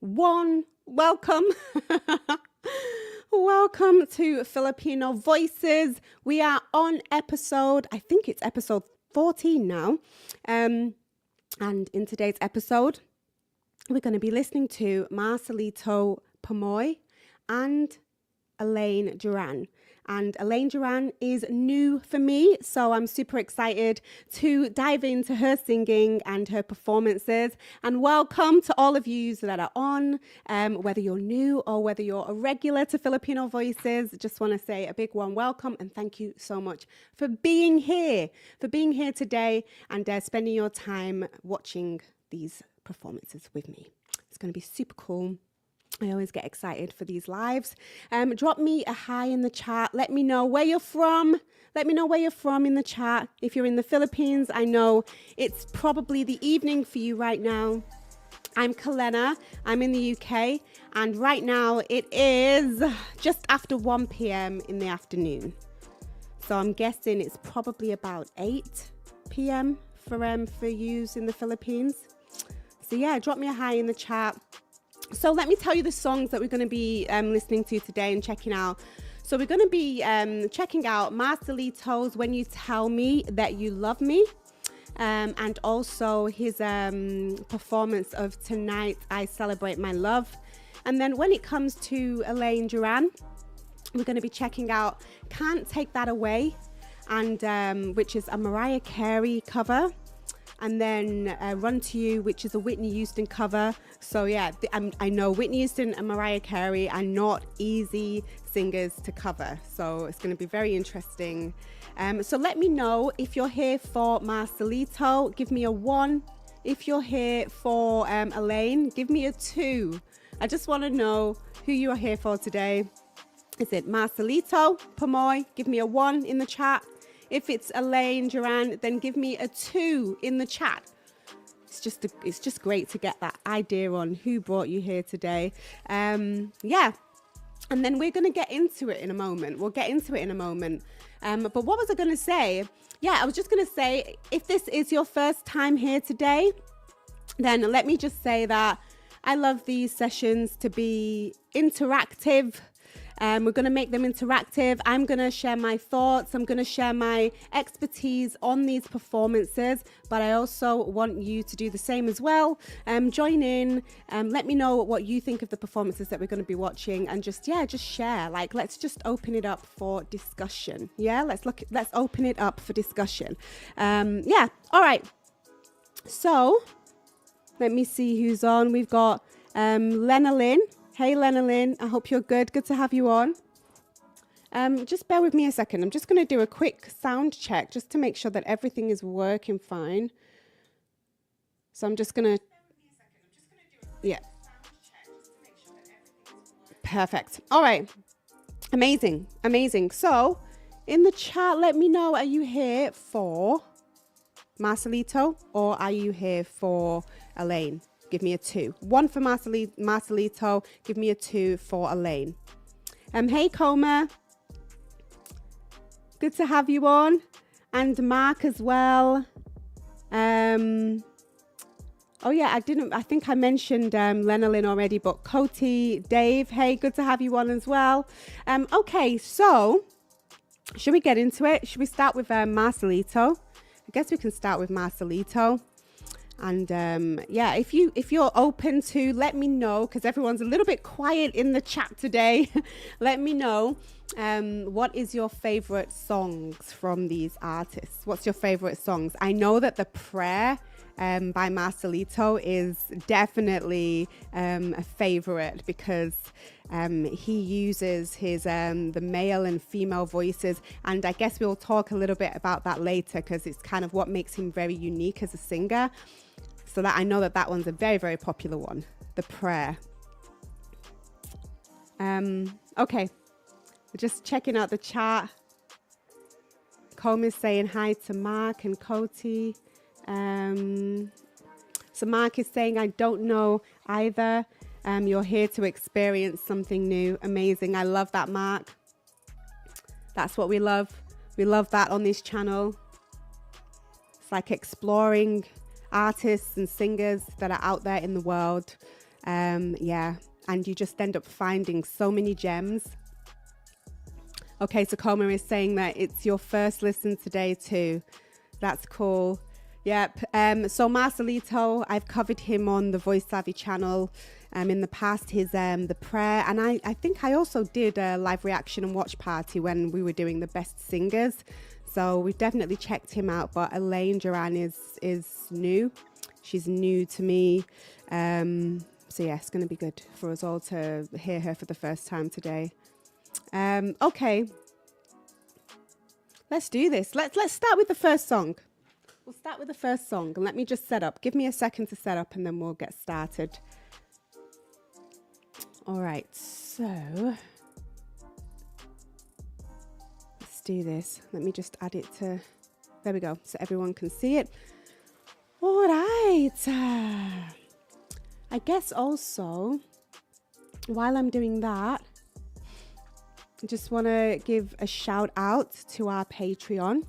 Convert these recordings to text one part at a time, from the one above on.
one. Welcome. Welcome to Filipino Voices. We are on I think it's episode 14 now. And in today's episode, we're going to be listening to Marcelito Pomoy and Elaine Duran. And Elaine Duran is new for me, so I'm super excited to dive into her singing and her performances. And welcome to all of you that are on, whether you're new or whether you're a regular to Filipino Voices. Just want to say a big warm welcome and thank you so much for being here today and spending your time watching these performances with me. It's going to be super cool. I always get excited for these lives. Drop me a hi in the chat. Let me know where you're from. Let me know where you're from in the chat. If you're in the Philippines, I know it's probably the evening for you right now. I'm Kalena. I'm in the UK. And right now it is just after 1 p.m. in the afternoon. So I'm guessing it's probably about 8 p.m. for yous in the Philippines. So yeah, drop me a hi in the chat. So let me tell you the songs that we're going to be listening to today and checking out. So we're going to be checking out Marcelito's When You Tell Me That You Love Me, and also his performance of Tonight I Celebrate My Love. And then when it comes to Elaine Duran, we're going to be checking out Can't Take That Away, and which is a Mariah Carey cover. And then Run to You, which is a Whitney Houston cover. So yeah, I know Whitney Houston and Mariah Carey are not easy singers to cover. So it's going to be very interesting. So let me know if you're here for Marcelito, give me a 1. If you're here for Elaine, give me a 2. I just want to know who you are here for today. Is it Marcelito Pomoy? Give me a 1 in the chat. If it's Elaine Duran, then give me a 2 in the chat. It's just great to get that idea on who brought you here today. Yeah. And then we're going to get into it in a moment. We'll get into it in a moment. But what was I going to say? Yeah, I was just going to say, if this is your first time here today, then let me just say that I love these sessions to be interactive. We're going to make them interactive. I'm going to share my thoughts. I'm going to share my expertise on these performances, but I also want you to do the same as well. Join in. Let me know what you think of the performances that we're going to be watching, and just share. Like, let's just open it up for discussion. Yeah, let's open it up for discussion. Yeah. All right. So let me see who's on. We've got Lena Lynn. Hey, Lena Lynn, I hope you're good. Good to have you on. Just bear with me a second. I'm just going to do a quick sound check just to make sure that everything is working fine. So I'm just going to... Yeah. Perfect. All right. Amazing. Amazing. So in the chat, let me know, are you here for Marcelito or are you here for Elaine? Give me a 2. 1 for Marcelito. Give me a 2 for Elaine. Hey, Coma. Good to have you on. And Mark as well. Oh, yeah, I think I mentioned Lena Lynn already, but Coty, Dave, hey, good to have you on as well. Okay, so should we get into it? Should we start with Marcelito? I guess we can start with Marcelito. And yeah, if you're open to, let me know, because everyone's a little bit quiet in the chat today. Let me know what is your favorite songs from these artists. What's your favorite songs? I know that The Prayer by Marcelito is definitely a favorite because he uses his the male and female voices, and I guess we'll talk a little bit about that later because it's kind of what makes him very unique as a singer. So that I know that one's a very, very popular one, The Prayer. Okay, we're just checking out the chat. Coma's saying hi to Mark and Coty. So Mark is saying, I don't know either. You're here to experience something new. Amazing. I love that, Mark. That's what we love. We love that on this channel. It's like exploring artists and singers that are out there in the world. Yeah, and you just end up finding so many gems. Okay, so Comer is saying that it's your first listen today too. That's cool. Yep. So Marcelito, I've covered him on the Voice Savvy channel in the past, his the prayer, and I think I also did a live reaction and watch party when we were doing the best singers. So we've definitely checked him out, but Elaine Duran is new. She's new to me. So yeah, it's going to be good for us all to hear her for the first time today. Okay. Let's do this. Let's start with the first song. We'll start with the first song and let me just set up. Give me a second to set up and then we'll get started. All right, so let's do this. Let me just add it to, there we go, so everyone can see it. All right. I guess also, while I'm doing that, I just want to give a shout out to our Patreon.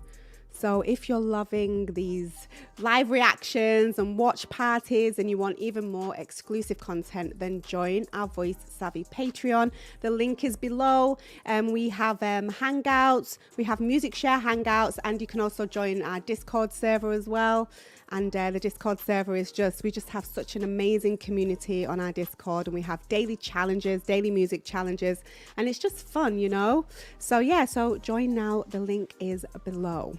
So if you're loving these live reactions and watch parties and you want even more exclusive content, then join our Voice Savvy Patreon. The link is below. We have hangouts, we have music share hangouts, and you can also join our Discord server as well. And the Discord server is we just have such an amazing community on our Discord, and we have daily challenges, daily music challenges, and it's just fun, you know? So yeah, so join now. The link is below.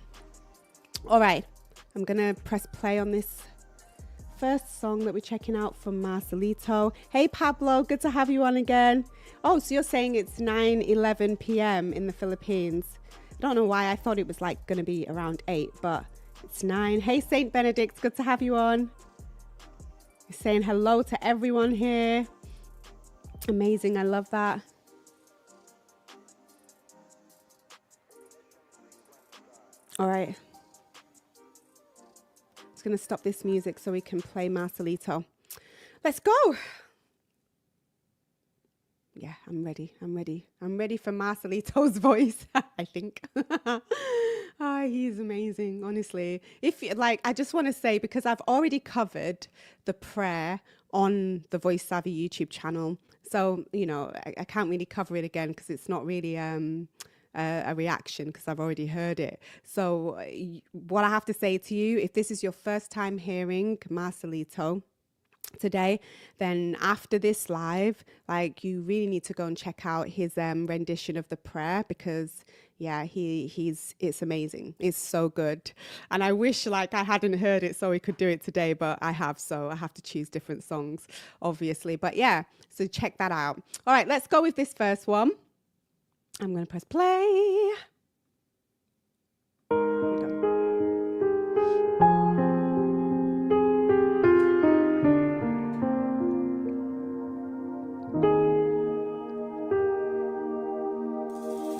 All right, I'm gonna press play on this first song that we're checking out from Marcelito. Hey Pablo, good to have you on again. Oh, so you're saying it's 9:11 p.m. in the Philippines. I don't know why I thought it was like gonna be around 8, but it's 9. Hey Saint Benedict, good to have you on. You're saying hello to everyone here. Amazing, I love that. All right. Going to stop this music so we can play Marcelito. Let's go. Yeah, I'm ready. I'm ready for Marcelito's voice. I think. He's amazing, honestly. If you like, I just want to say, because I've already covered the prayer on the Voice Savvy YouTube channel, so you know I can't really cover it again because it's not really a reaction because I've already heard it. So what I have to say to you, if this is your first time hearing Marcelito today, then after this live, like, you really need to go and check out his rendition of the prayer, because yeah, it's amazing. It's so good. And I wish like I hadn't heard it so we could do it today, but I have, so I have to choose different songs, obviously. But yeah, so check that out. All right, let's go with this first one. I'm going to press play.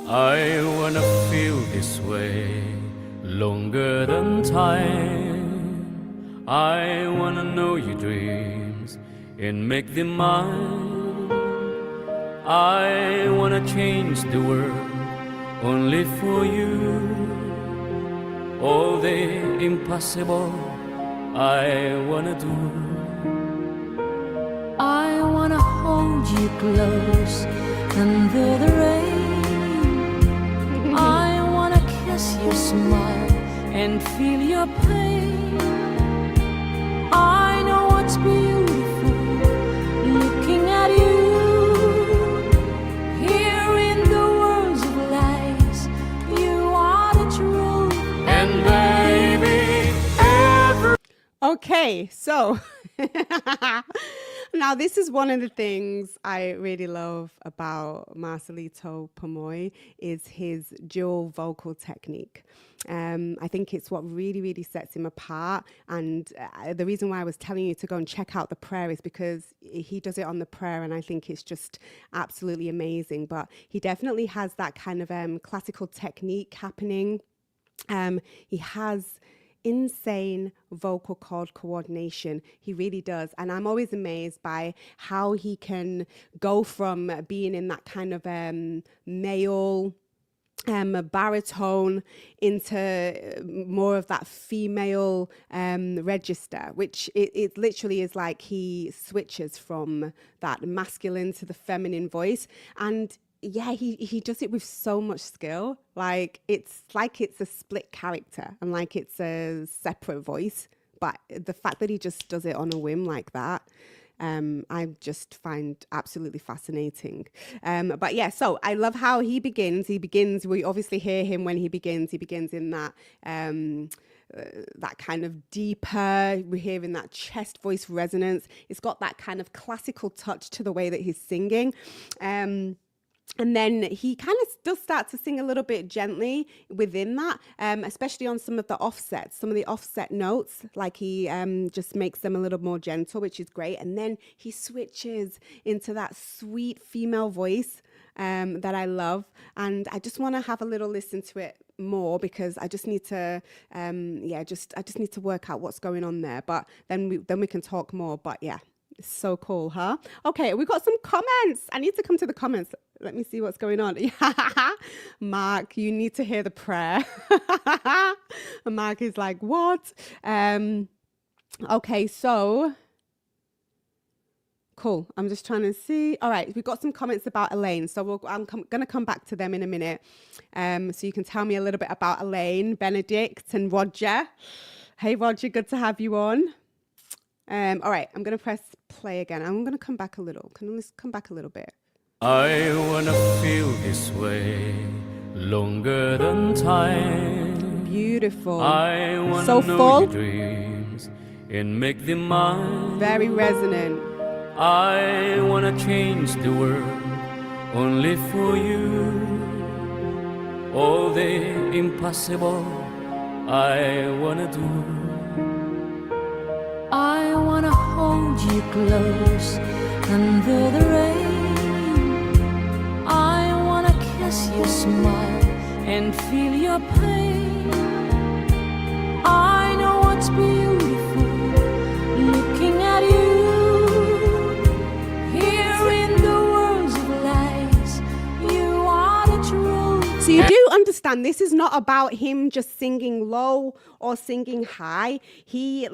I wanna feel this way longer than time. I wanna know your dreams and make them mine. I wanna change the world only for you. All the impossible I wanna do. I wanna hold you close under the rain. I wanna kiss your smile and feel your pain. I know what's beautiful looking at you. Here in the worlds of lies, you are the truth. And baby, Okay, so now this is one of the things I really love about Marcelito Pomoy, is his dual vocal technique. I think it's what really, really sets him apart. And the reason why I was telling you to go and check out the prayer is because he does it on the prayer, and I think it's just absolutely amazing. But he definitely has that kind of classical technique happening. He has insane vocal cord coordination. He really does. And I'm always amazed by how he can go from being in that kind of male baritone into more of that female register, which it literally is like he switches from that masculine to the feminine voice. And yeah, he does it with so much skill. Like it's a split character and like it's a separate voice. But the fact that he just does it on a whim like that, I just find absolutely fascinating. But yeah, so I love how he begins. We obviously hear him when he begins. He begins in that that kind of deeper, we're hearing that chest voice resonance. It's got that kind of classical touch to the way that he's singing. And then he kind of does start to sing a little bit gently within that, especially on some of the offset notes, like he just makes them a little more gentle, which is great. And then he switches into that sweet female voice that I love. And I just want to have a little listen to it more because I just need to, I just need to work out what's going on there. But then we can talk more. But yeah. It's so cool, huh? Okay, we got some comments. I need to come to the comments. Let me see what's going on. Mark, you need to hear the prayer. Mark is like, what? Okay, so cool. I'm just trying to see. All right, we've got some comments about Elaine. So I'm going to come back to them in a minute. So you can tell me a little bit about Elaine, Benedict, and Roger. Hey, Roger, good to have you on. All right, I'm going to press play again. I'm going to come back a little. Can we come back a little bit? I wanna feel this way longer than time. Beautiful. I wanna So know full. your dreams and make them mine. Very resonant. I wanna change the world only for you. All the impossible I wanna do. I wanna hold you close under the rain. I wanna kiss your smile and feel your pain. I know what's beautiful looking at you. Here in the worlds of lies, you are the truth. So you do understand this is not about him just singing low or singing high. He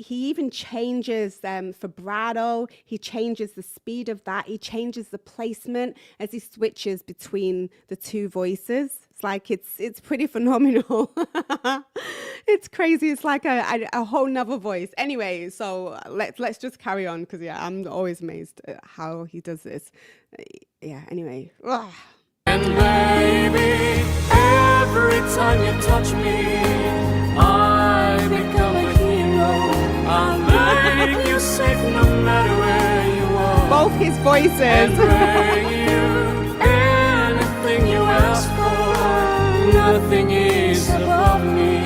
even changes vibrato. He changes the speed of that. He changes the placement as he switches between the two voices. It's like it's pretty phenomenal. It's crazy. It's like a whole nother voice. Anyway, so let's just carry on because yeah, I'm always amazed at how he does this. Yeah. Anyway. Ugh. And baby, every time you touch me, I become a hero. I'll make you safe no matter where you are. Both his voices. And bring you anything you ask for. Nothing is above me.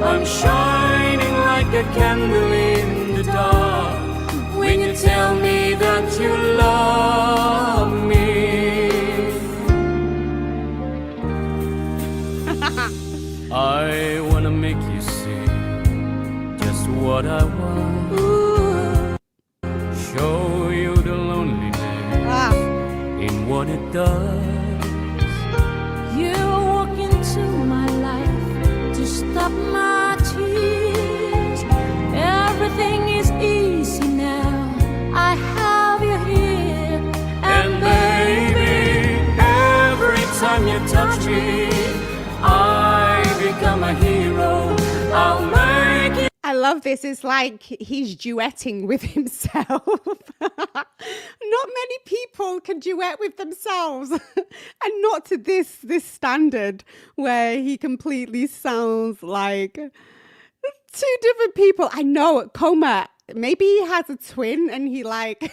I'm shining like a candle in the dark. When you tell me that you love me. I wanna make you see just what I want. Show you the loneliness in what it does. You walk into my life to stop my tears. Everything is easy now. I have you here. And baby, every time you touch me, I become a hero. I'll make you. I love this. It's like he's duetting with himself. Not many people can duet with themselves, and not to this standard where he completely sounds like two different people. I know, Coma. Maybe he has a twin, and he like.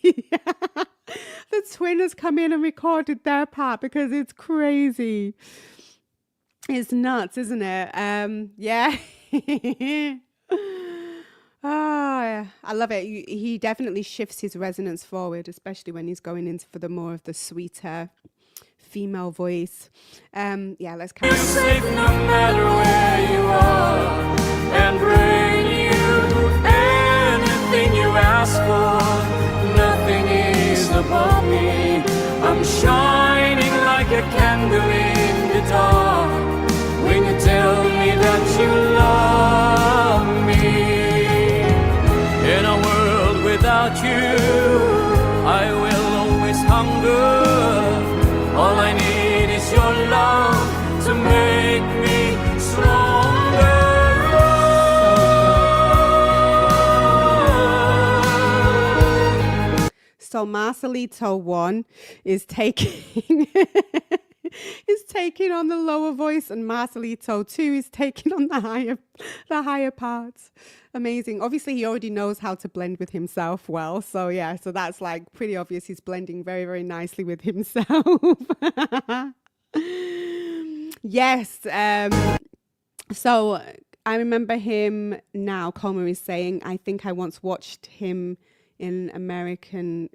The twin has come in and recorded their part because it's crazy. It's nuts, isn't it? Yeah. Yeah. I love it. He definitely shifts his resonance forward, especially when he's going into for the more of the sweeter female voice. Yeah, let's carry on. Safe no matter where you are, and bring you anything you ask for. Nothing is above me. I'm shining like a candle in the dark. So Marcelito 1 is taking is taking on the lower voice, and Marcelito 2 is taking on the higher parts. Amazing. Obviously, he already knows how to blend with himself well. So yeah, so that's like pretty obvious. He's blending very, very nicely with himself. Yes. So I remember him now. Comer is saying, I think I once watched him in America's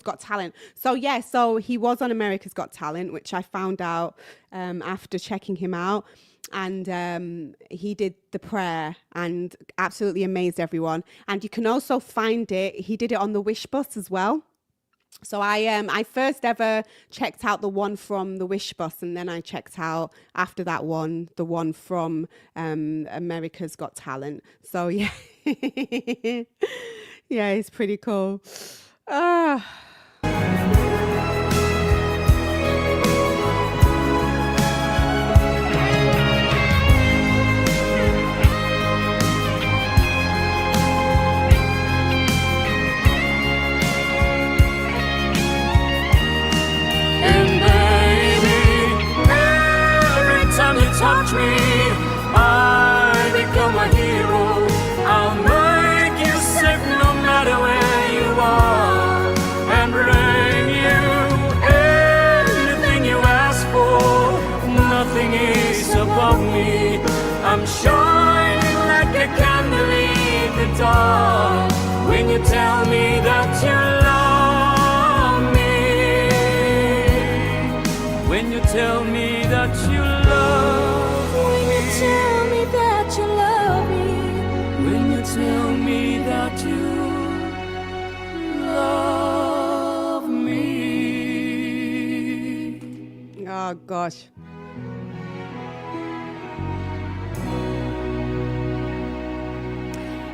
Got Talent. So yeah, so he was on America's Got Talent, which I found out after checking him out. And he did the prayer and absolutely amazed everyone. And you can also find it. He did it on the Wish Bus as well. So I first ever checked out the one from the Wish Bus, and then I checked out after that one, the one from America's Got Talent. So yeah, yeah, it's pretty cool. Touch me, I become a hero. I'll make you safe no matter where you are, and bring you anything you ask for. Nothing is above me. I'm shining like a candle in the dark. When you tell me that you love me, when you tell me that you love me. Tell me that you love me. When you tell me that you love me. Oh gosh.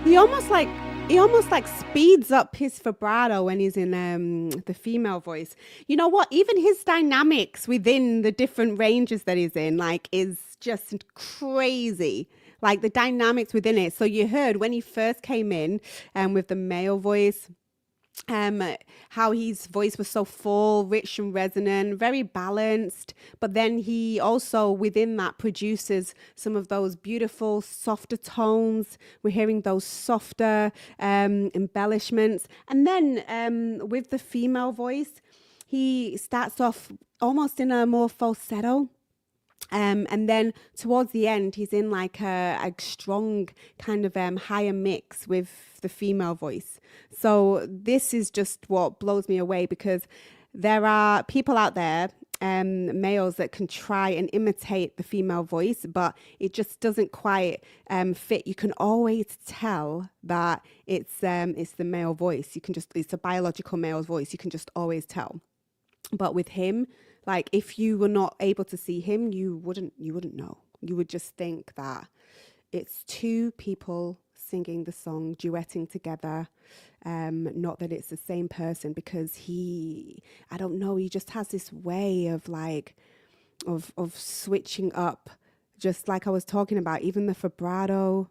He almost like speeds up his vibrato when he's in the female voice. You know what? Even his dynamics within the different ranges that he's in, like, is just crazy. Like the dynamics within it. So you heard when he first came in with the male voice, how his voice was so full, rich and resonant, very balanced. But then he also within that produces some of those beautiful, softer tones. We're hearing those softer embellishments. And then with the female voice, he starts off almost in a more falsetto. And then towards the end, he's in like a strong kind of higher mix with the female voice. So this is just what blows me away, because there are people out there, males, that can try and imitate the female voice, but it just doesn't quite fit. You can always tell that it's the male voice. It's a biological male's voice. You can just always tell. But with him, like, if you were not able to see him, you wouldn't know. You would just think that it's two people singing the song, duetting together. Not that it's the same person, because he just has this way of like, of switching up, just like I was talking about, even the vibrato.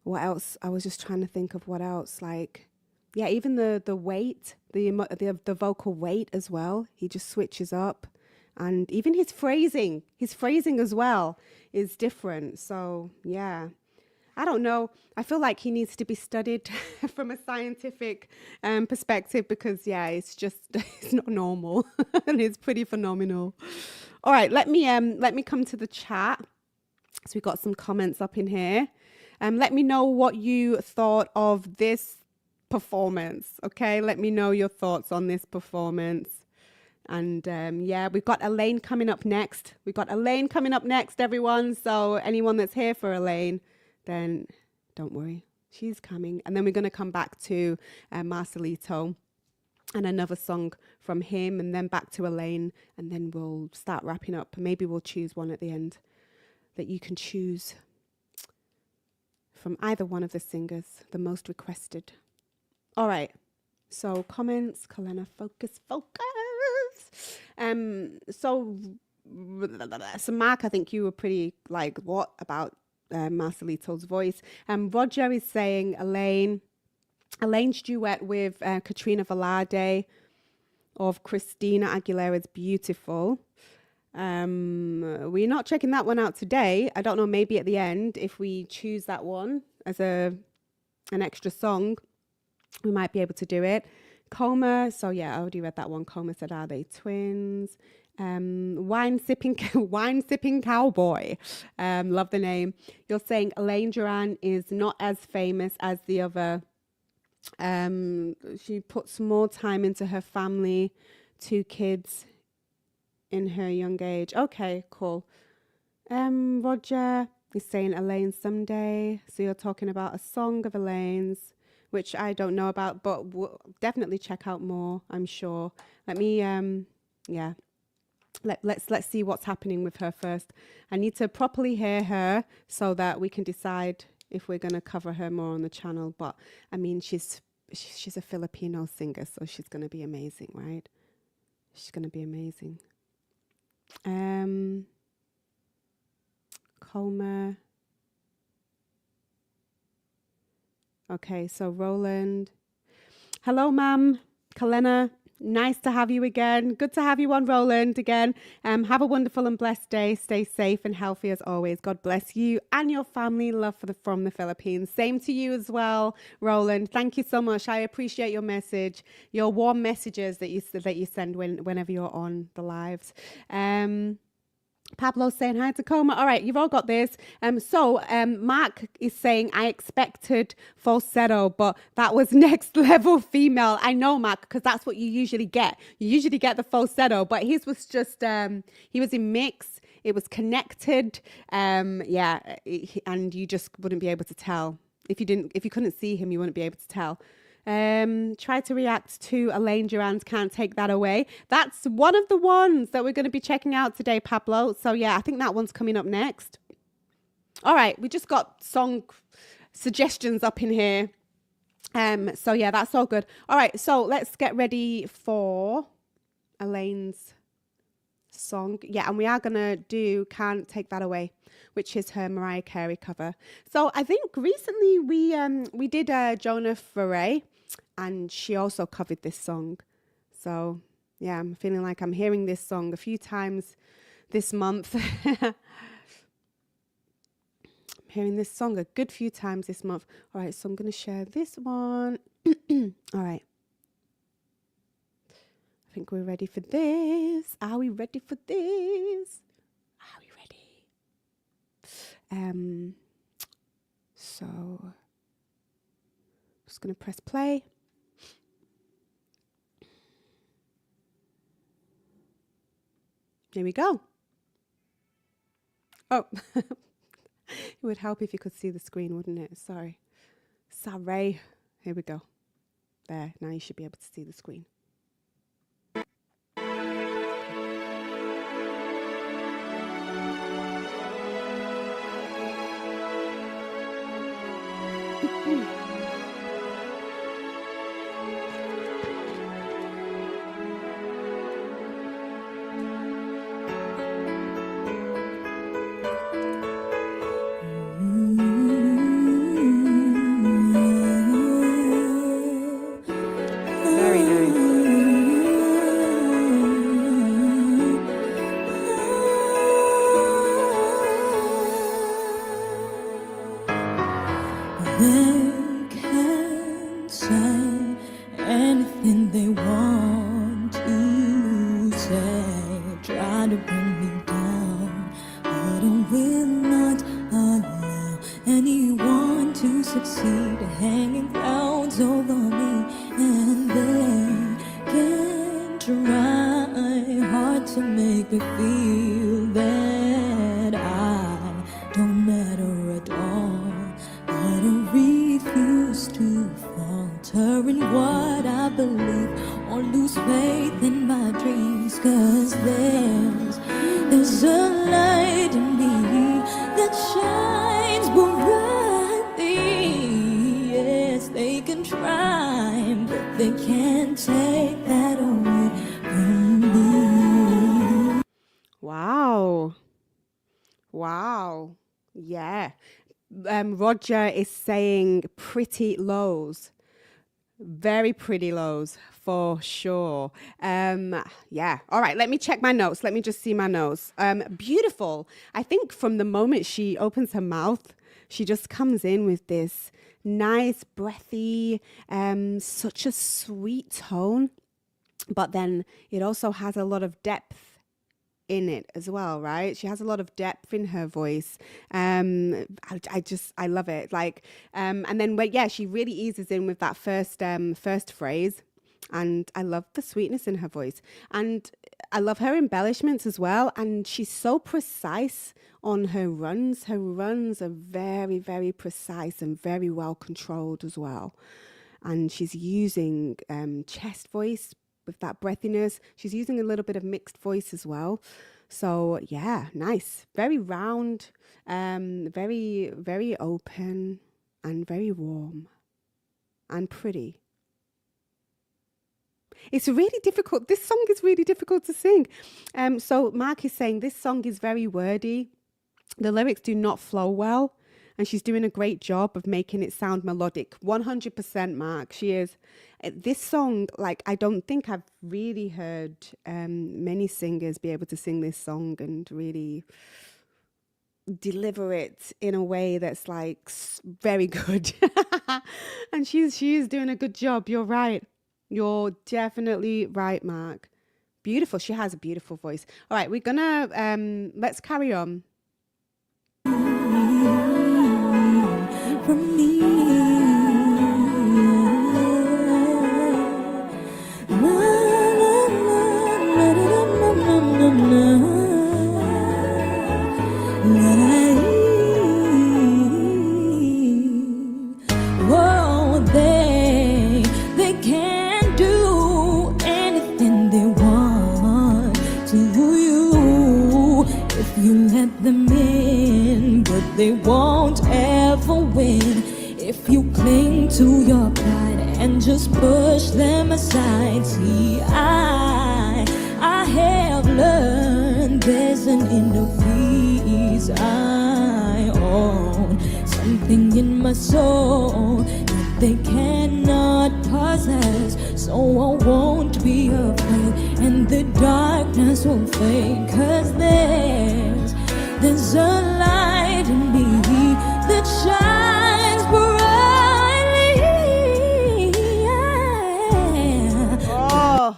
What else? I was just trying to think of what else, like, yeah, even the weight, the vocal weight as well. He just switches up, and even his phrasing as well is different. So yeah, I don't know. I feel like he needs to be studied from a scientific perspective, because yeah, it's not normal, and it's pretty phenomenal. All right, let me come to the chat. So we got some comments up in here. Let me know what you thought of this performance. Okay, let me know your thoughts on this performance. And yeah, we've got Elaine coming up next. Everyone. So anyone that's here for Elaine, then don't worry, she's coming. And then we're going to come back to Marcelito and another song from him, and then back to Elaine, and then we'll start wrapping up. Maybe we'll choose one at the end that you can choose from either one of the singers, the most requested. All right, so comments, Kalena, focus. So Mark, I think you were pretty like, what about Marcelito's voice? Roger is saying, Elaine, Elaine's duet with Katrina Velarde of Christina Aguilera's Beautiful. We're not checking that one out today. I don't know, maybe at the end, if we choose that one as an extra song, we might be able to do it. Coma, so yeah, I already read that one. Coma said, are they twins? Wine sipping cowboy. Love the name. You're saying Elaine Duran is not as famous as the other. She puts more time into her family, 2 kids in her young age. Okay, cool. Roger is saying Elaine Someday. So you're talking about a song of Elaine's, which I don't know about, but we'll definitely check out more, I'm sure. Let me, let's see what's happening with her first. I need to properly hear her so that we can decide if we're going to cover her more on the channel. But I mean, she's a Filipino singer, so she's going to be amazing, right? She's going to be amazing. Colmer. Okay, so Roland. Hello, ma'am. Kalena. Nice to have you again. Good to have you on, Roland, again. Have a wonderful and blessed day. Stay safe and healthy as always. God bless you and your family. Love from the Philippines. Same to you as well, Roland. Thank you so much. I appreciate your message, your warm messages that you send whenever you're on the lives. Pablo saying hi, Tacoma. All right, you've all got this. So Mark is saying, I expected falsetto, but that was next level female. I know, Mark, because that's what you usually get. You usually get the falsetto, but his was just, he was in mix. It was connected. And you just wouldn't be able to tell. If you couldn't see him, you wouldn't be able to tell. Try to react to Elaine Duran's Can't Take That Away. That's one of the ones that we're going to be checking out today, Pablo. So yeah, I think that one's coming up next. All right, we just got song suggestions up in here. So yeah, that's all good. All right, so let's get ready for Elaine's song. Yeah, and we are going to do Can't Take That Away, which is her Mariah Carey cover. So I think recently we did Jonah Foray, and she also covered this song. So yeah, I'm feeling like I'm hearing this song a few times this month. I'm hearing this song a good few times this month. All right, so I'm going to share this one. All right. I think we're ready for this. Are we ready for this? Are we ready? So I'm just going to press play. Here we go. Oh, it would help if you could see the screen, wouldn't it? Sorry. Here we go. There, now you should be able to see the screen. Roger is saying Pretty Lows. Very pretty lows, for sure. Yeah. All right, let me check my notes. Let me just see my notes. Beautiful. I think from the moment she opens her mouth, she just comes in with this nice, breathy, such a sweet tone. But then it also has a lot of depth in it as well, right? She has a lot of depth in her voice. I love it. Like, and then she really eases in with that first phrase, and I love the sweetness in her voice, and I love her embellishments as well. And she's so precise on her runs. Her runs are very, very precise and very well controlled as well. And she's using chest voice with that breathiness. She's using a little bit of mixed voice as well. So yeah, nice. Very round, very, very open and very warm and pretty. It's really difficult. This song is really difficult to sing. So Mark is saying this song is very wordy. The lyrics do not flow well. And she's doing a great job of making it sound melodic. 100% Mark, she is. This song, like, I don't think I've really heard many singers be able to sing this song and really deliver it in a way that's like very good. And she is doing a good job. You're right. You're definitely right, Mark. Beautiful. She has a beautiful voice. All right, we're gonna let's carry on. From me, oh, they can't do anything they want to you if you let them in, but they won't ever win if you cling to your pride and just push them aside. See, I have learned there's an inner peace I own, something in my soul that they cannot possess. So I won't be afraid, and the darkness won't fade, 'cause there's a light in me that shines brightly. Yeah. Oh,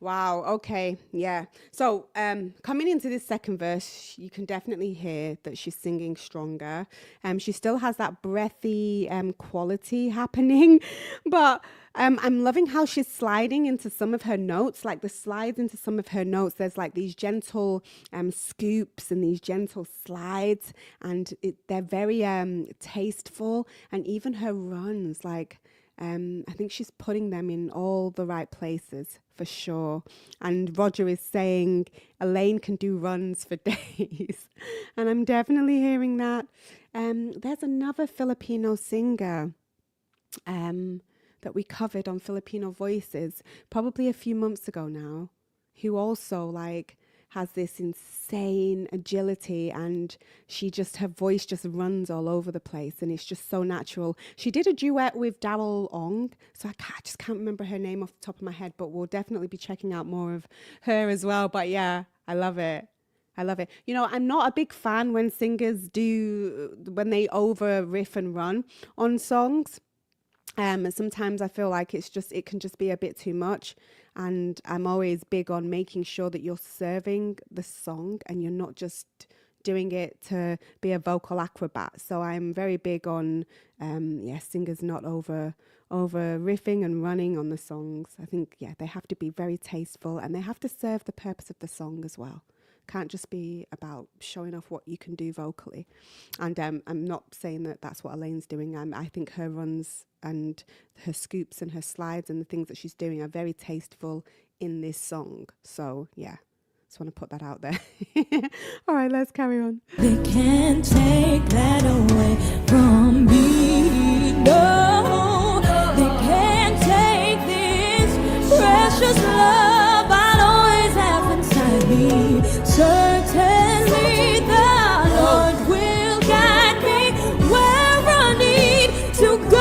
wow. Okay. Yeah. So coming into this second verse, you can definitely hear that she's singing stronger. She still has that breathy quality happening, but I'm loving how she's sliding into some of her notes, like the slides into some of her notes. There's like these gentle scoops and these gentle slides, and they're very tasteful. And even her runs, like I think she's putting them in all the right places for sure. And Roger is saying Elaine can do runs for days, and I'm definitely hearing that. There's another Filipino singer that we covered on Filipino Voices probably a few months ago now, who also like has this insane agility, and her voice just runs all over the place, and it's just so natural. She did a duet with Daryl Ong, so I just can't remember her name off the top of my head, but we'll definitely be checking out more of her as well. But yeah, I love it. I love it. You know, I'm not a big fan when singers when they over riff and run on songs. Sometimes I feel like it can just be a bit too much, and I'm always big on making sure that you're serving the song and you're not just doing it to be a vocal acrobat. So I'm very big on singers not over riffing and running on the songs. I think they have to be very tasteful, and they have to serve the purpose of the song as well. Can't just be about showing off what you can do vocally. And I'm not saying that that's what Elaine's doing. I think her runs and her scoops and her slides and the things that she's doing are very tasteful in this song. So yeah, just want to put that out there. All right, let's carry on. They can't take that away from me. No, they can't take this precious love I'll always have inside me. Certainly the Lord will guide me where I need to go.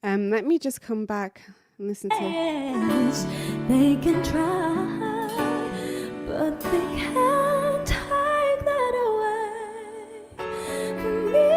Let me just come back and listen to. Yes, they can try, but they can't take that away from me.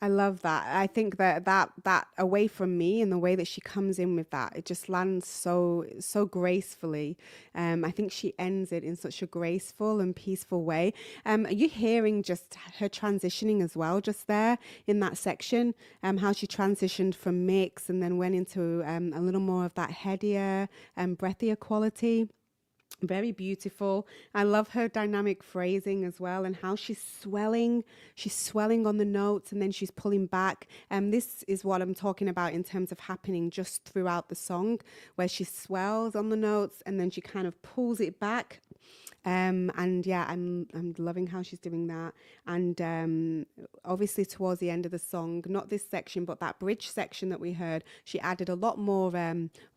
I love that. I think that away from me and the way that she comes in with that, it just lands so gracefully. I think she ends it in such a graceful and peaceful way. Are you hearing just her transitioning as well, just there in that section? How she transitioned from mix and then went into a little more of that headier and breathier quality. Very beautiful. I love her dynamic phrasing as well, and how she's swelling on the notes and then she's pulling back. This is what I'm talking about in terms of happening just throughout the song, where she swells on the notes and then she kind of pulls it back. And yeah, I'm loving how she's doing that. And obviously towards the end of the song, not this section, but that bridge section that we heard, she added a lot more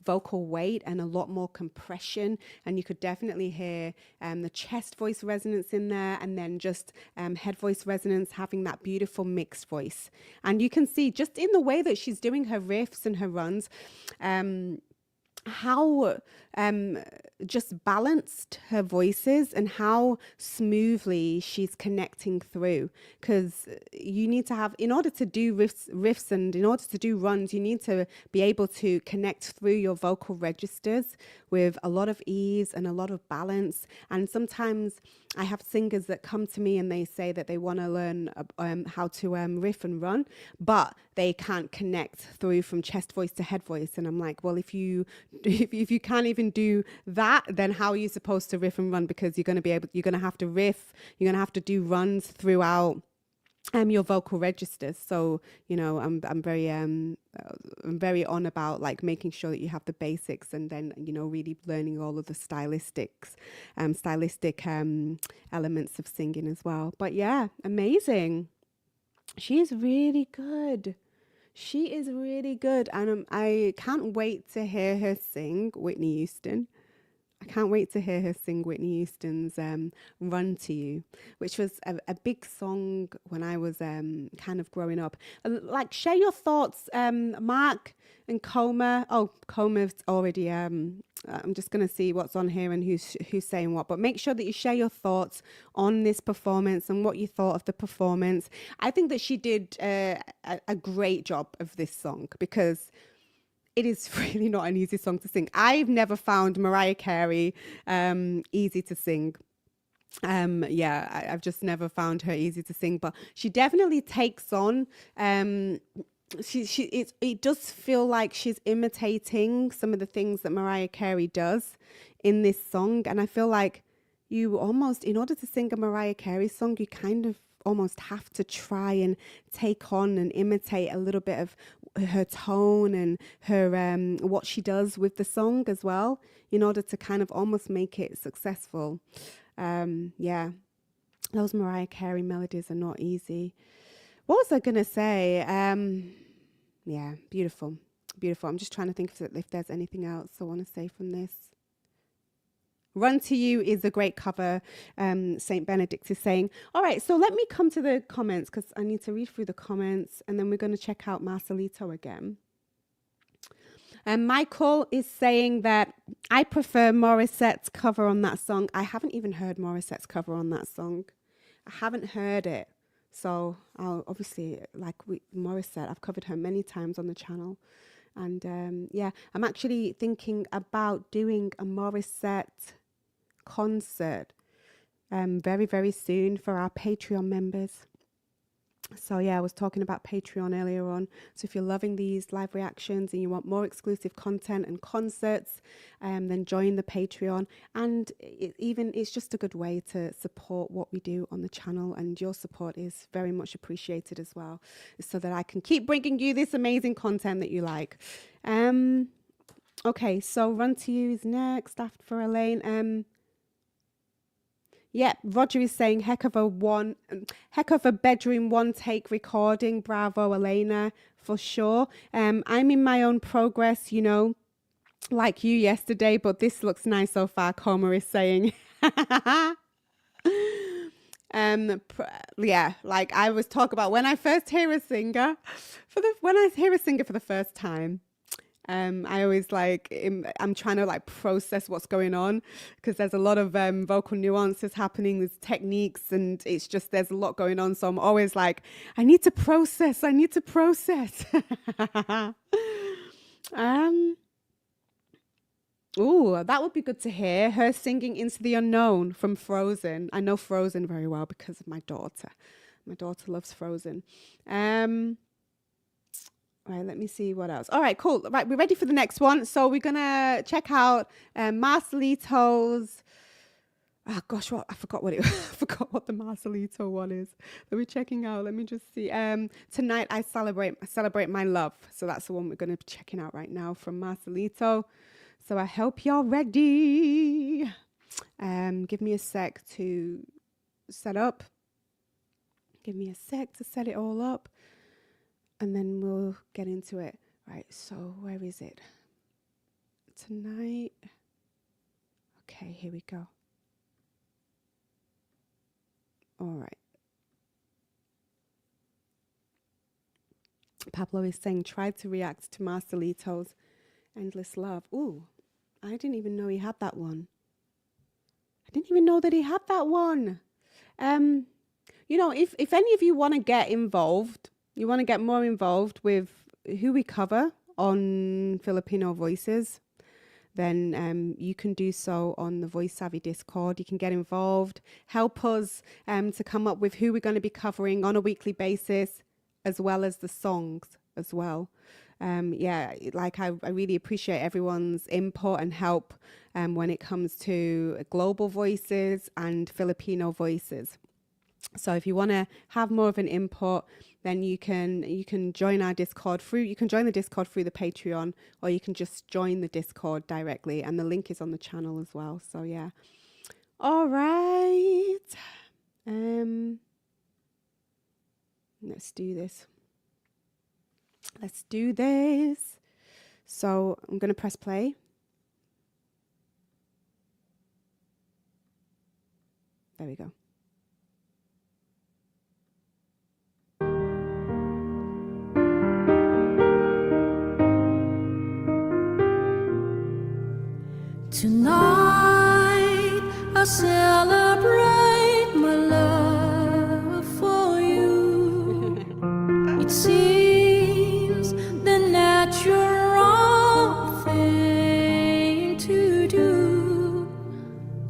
vocal weight and a lot more compression. And you could definitely hear the chest voice resonance in there, and then just head voice resonance, having that beautiful mixed voice. And you can see just in the way that she's doing her riffs and her runs, how just balanced her voice is and how smoothly she's connecting through. Because you need to have, in order to do riffs and in order to do runs, you need to be able to connect through your vocal registers with a lot of ease and a lot of balance. And sometimes I have singers that come to me and they say that they want to learn how to riff and run, but they can't connect through from chest voice to head voice. And I'm like, well, if you can't even do that, then how are you supposed to riff and run? Because you're going to have to riff, you're going to have to do runs throughout your vocal registers. So, you know, I'm very on about like making sure that you have the basics, and then, you know, really learning all of the stylistic elements of singing as well. But yeah, amazing. She is really good. She is really good. And I can't wait to hear her sing Whitney Houston. I can't wait to hear her sing Whitney Houston's Run to You, which was a big song when I was kind of growing up. Like, share your thoughts, Mark and Coma. Oh, Coma's already, I'm just going to see what's on here and who's saying what. But make sure that you share your thoughts on this performance and what you thought of the performance. I think that she did a great job of this song, because it is really not an easy song to sing. I've never found Mariah Carey easy to sing. I've just never found her easy to sing, but she definitely takes on. It does feel like she's imitating some of the things that Mariah Carey does in this song, and I feel like you almost, in order to sing a Mariah Carey song, you kind of almost have to try and take on and imitate a little bit of her tone and her what she does with the song as well, in order to kind of almost make it successful. Those Mariah Carey melodies are not easy. What was I gonna say? Beautiful. I'm just trying to think if there's anything else I want to say from this. Run to You is a great cover, St. Benedict is saying. All right, so let me come to the comments, because I need to read through the comments, and then we're going to check out Marcelito again. And Michael is saying that I prefer Morissette's cover on that song. I haven't even heard Morissette's cover on that song. I haven't heard it. So I'll obviously, Morissette, I've covered her many times on the channel. And I'm actually thinking about doing a Morissette concert very, very soon for our Patreon members. So yeah, I was talking about Patreon earlier on. So if you're loving these live reactions and you want more exclusive content and concerts, then join the Patreon. And it's just a good way to support what we do on the channel, and your support is very much appreciated as well, so that I can keep bringing you this amazing content that you like. Okay, so Run to You is next after Elaine. Roger is saying heck of a bedroom one take recording. Bravo, Elena, for sure. I'm in my own progress, you know. like you yesterday, but this looks nice so far, Coma is saying. Yeah, like I was talking about when I first hear a singer for the first time, I always I'm trying to like process what's going on, because there's a lot of vocal nuances happening, there's techniques, and it's just there's a lot going on. So I'm always like, I need to process. Oh, that would be good to hear. Her singing Into the Unknown from Frozen. I know Frozen very well because of my daughter. My daughter loves Frozen. Right, let me see what else. All right, cool. Right, we're ready for the next one. So we're going to check out Marcelito's... Oh, gosh, what? I forgot what I forgot what the Marcelito one is that we're checking out. Let me just see. Tonight, I celebrate my love. So that's the one we're going to be checking out right now from Marcelito. So I hope you're ready. Give me a sec to set up. Give me a sec to set it all up. And then we'll get into it. Right, so where is it? Tonight. Okay, here we go. All right. Pablo is saying, try to react to Marcelito's Endless Love. Ooh. I didn't even know he had that one. I didn't even know that he had that one. You know, if any of you want to get involved, you want to get more involved with who we cover on Filipino Voices, then you can do so on the Voice Savvy Discord. You can get involved, help us to come up with who we're going to be covering on a weekly basis, as well as the songs as well. Yeah, like I really appreciate everyone's input and help when it comes to global voices and Filipino voices. So if you want to have more of an input, then you can join our Discord you can join the Discord through the Patreon, or you can just join the Discord directly, and the link is on the channel as well. So yeah. All right. Let's do this. Let's do this. So I'm going to press play. There we go. Tonight I celebrate my love for you. It seems the natural thing to do.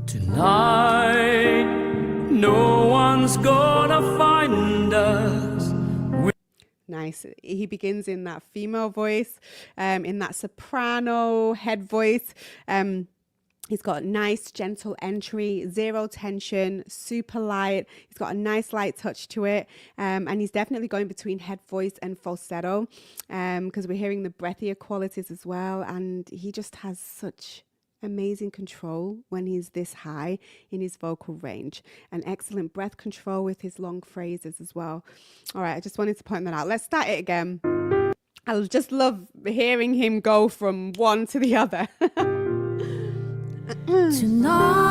Tonight, no one's gonna find us. Nice. He begins in that female voice, in that soprano head voice. He's got a nice, gentle entry, zero tension, super light. He's got a nice light touch to it. And he's definitely going between head voice and falsetto, because we're hearing the breathier qualities as well. And he just has such amazing control when he's this high in his vocal range, and excellent breath control with his long phrases as well. All right, I just wanted to point that out. Let's start it again. I just love hearing him go from one to the other. Tonight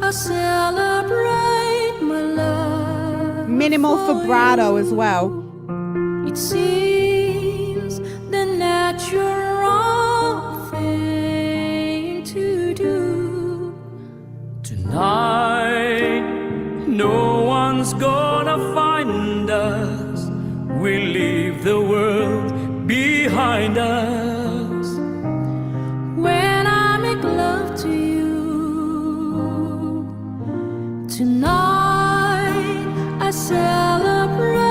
I celebrate my love. Minimal vibrato as well. It seems the natural thing to do. Tonight, no one's gonna find us. We leave the world behind us. When I make love to you, tonight I celebrate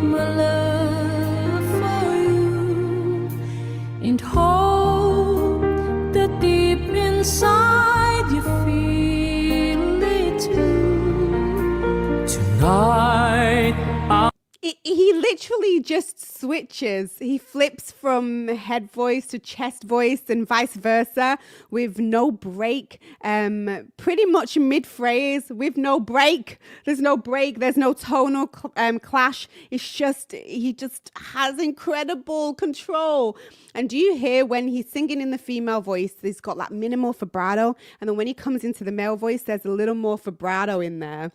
my love for you, and hope that deep inside you feel it too. Tonight, He literally just switches. He flips from head voice to chest voice and vice versa with no break. Pretty much mid-phrase with no break. There's no break. There's no tonal clash. It's just, he just has incredible control. And do you hear when he's singing in the female voice, he's got that minimal vibrato. And then when he comes into the male voice, there's a little more vibrato in there.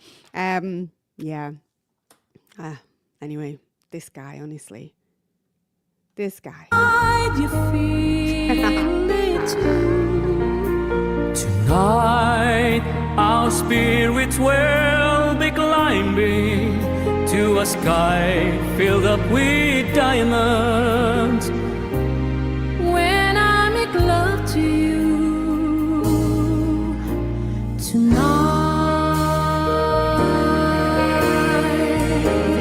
Yeah. Anyway, this guy, honestly. This guy. You feel it too. Tonight, our spirits will be climbing to a sky filled up with diamonds. When I make love to you tonight.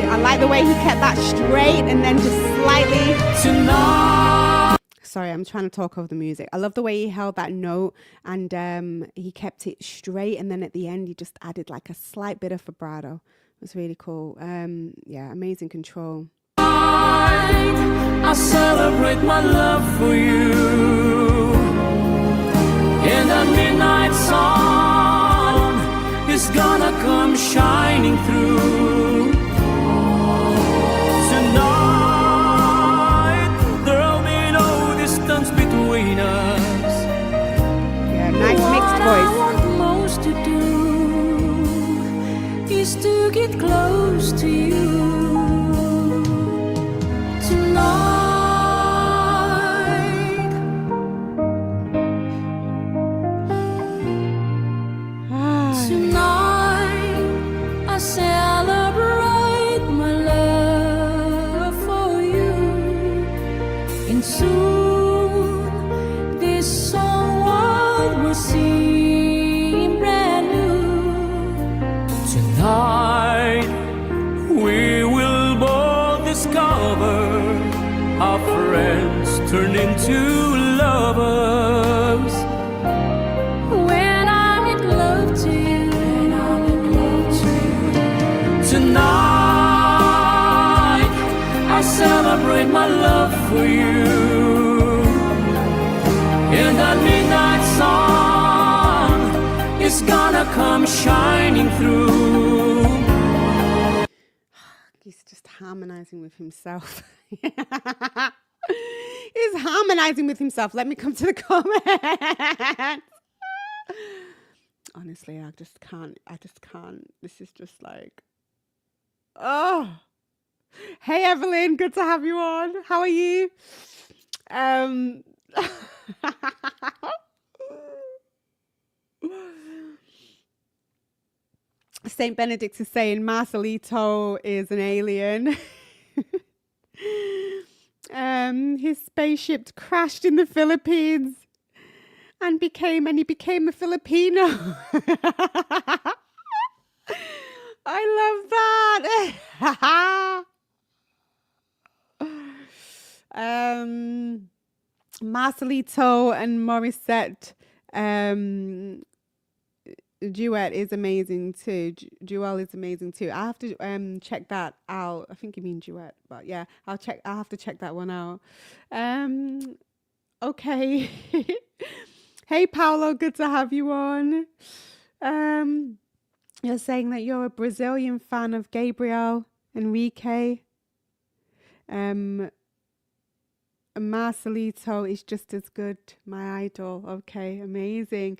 I like the way he kept that straight and then just slightly. Tonight. Sorry, I'm trying to talk over the music. I love the way he held that note and he kept it straight. And then at the end, he just added like a slight bit of vibrato. It was really cool. Yeah, amazing control. I celebrate my love for you. And the midnight sun is gonna come shining through. Tonight, there'll be no distance between us. Yeah, nice mixed What I voice. want most to do is to get close to you tonight. Tonight, I celebrate my love for you, and soon this whole world will seem brand new. Tonight, we will both discover our friends turn into lovers. When I make love to you, Tonight, I celebrate my love for you. And that midnight sun is gonna come shining through. He's just harmonizing with himself. He's harmonizing with himself. Let me come to the comments. Honestly, I just can't. This is just like, oh. Hey, Evelyn, good to have you on. How are you? Saint Benedict is saying Marcelito is an alien. His spaceship crashed in the Philippines and he became a Filipino. I love that. Marcelito and Morissette duet is amazing too. Duel is amazing too. I have to check that out. I think you mean duet, but yeah, I'll have to check that one out. Okay. Hey Paolo, good to have you on. You're saying that you're a Brazilian fan of Gabriel Enrique. Marcelito is just as good, my idol. Okay, amazing.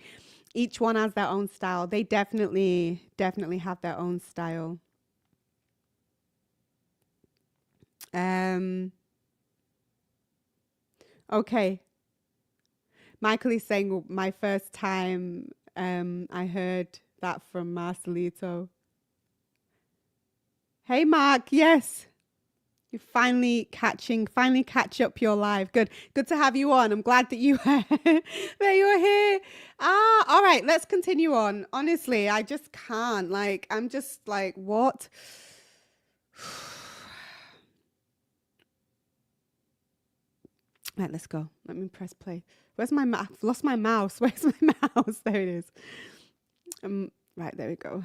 Each one has their own style. They definitely have their own style. Okay. Michael is saying my first time I heard that from Marcelito. Hey Mark, yes. You're finally catch up your live. Good to have you on. I'm glad that you that you're here. All right, let's continue on. Honestly, I just can't. Like, I'm just like, what? Right, let's go. Let me press play. Where's my mouse? I've lost my mouse. Where's my mouse? There it is. Right, there we go.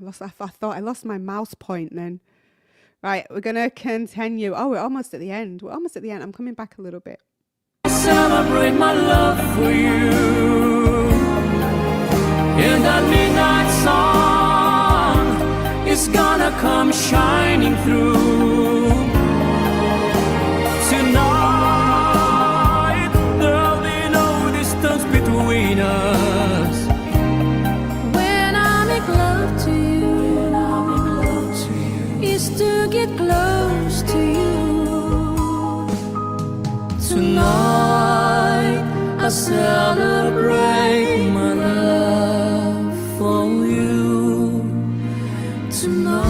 I thought I lost my mouse point then. Right, we're going to continue. Oh, we're almost at the end. I'm coming back a little bit. Celebrate my love for you in that midnight sun is gonna come shining through tonight. There'll be no distance between us When I make love to you, is to get close to you. tonight. I celebrate my love for you tonight.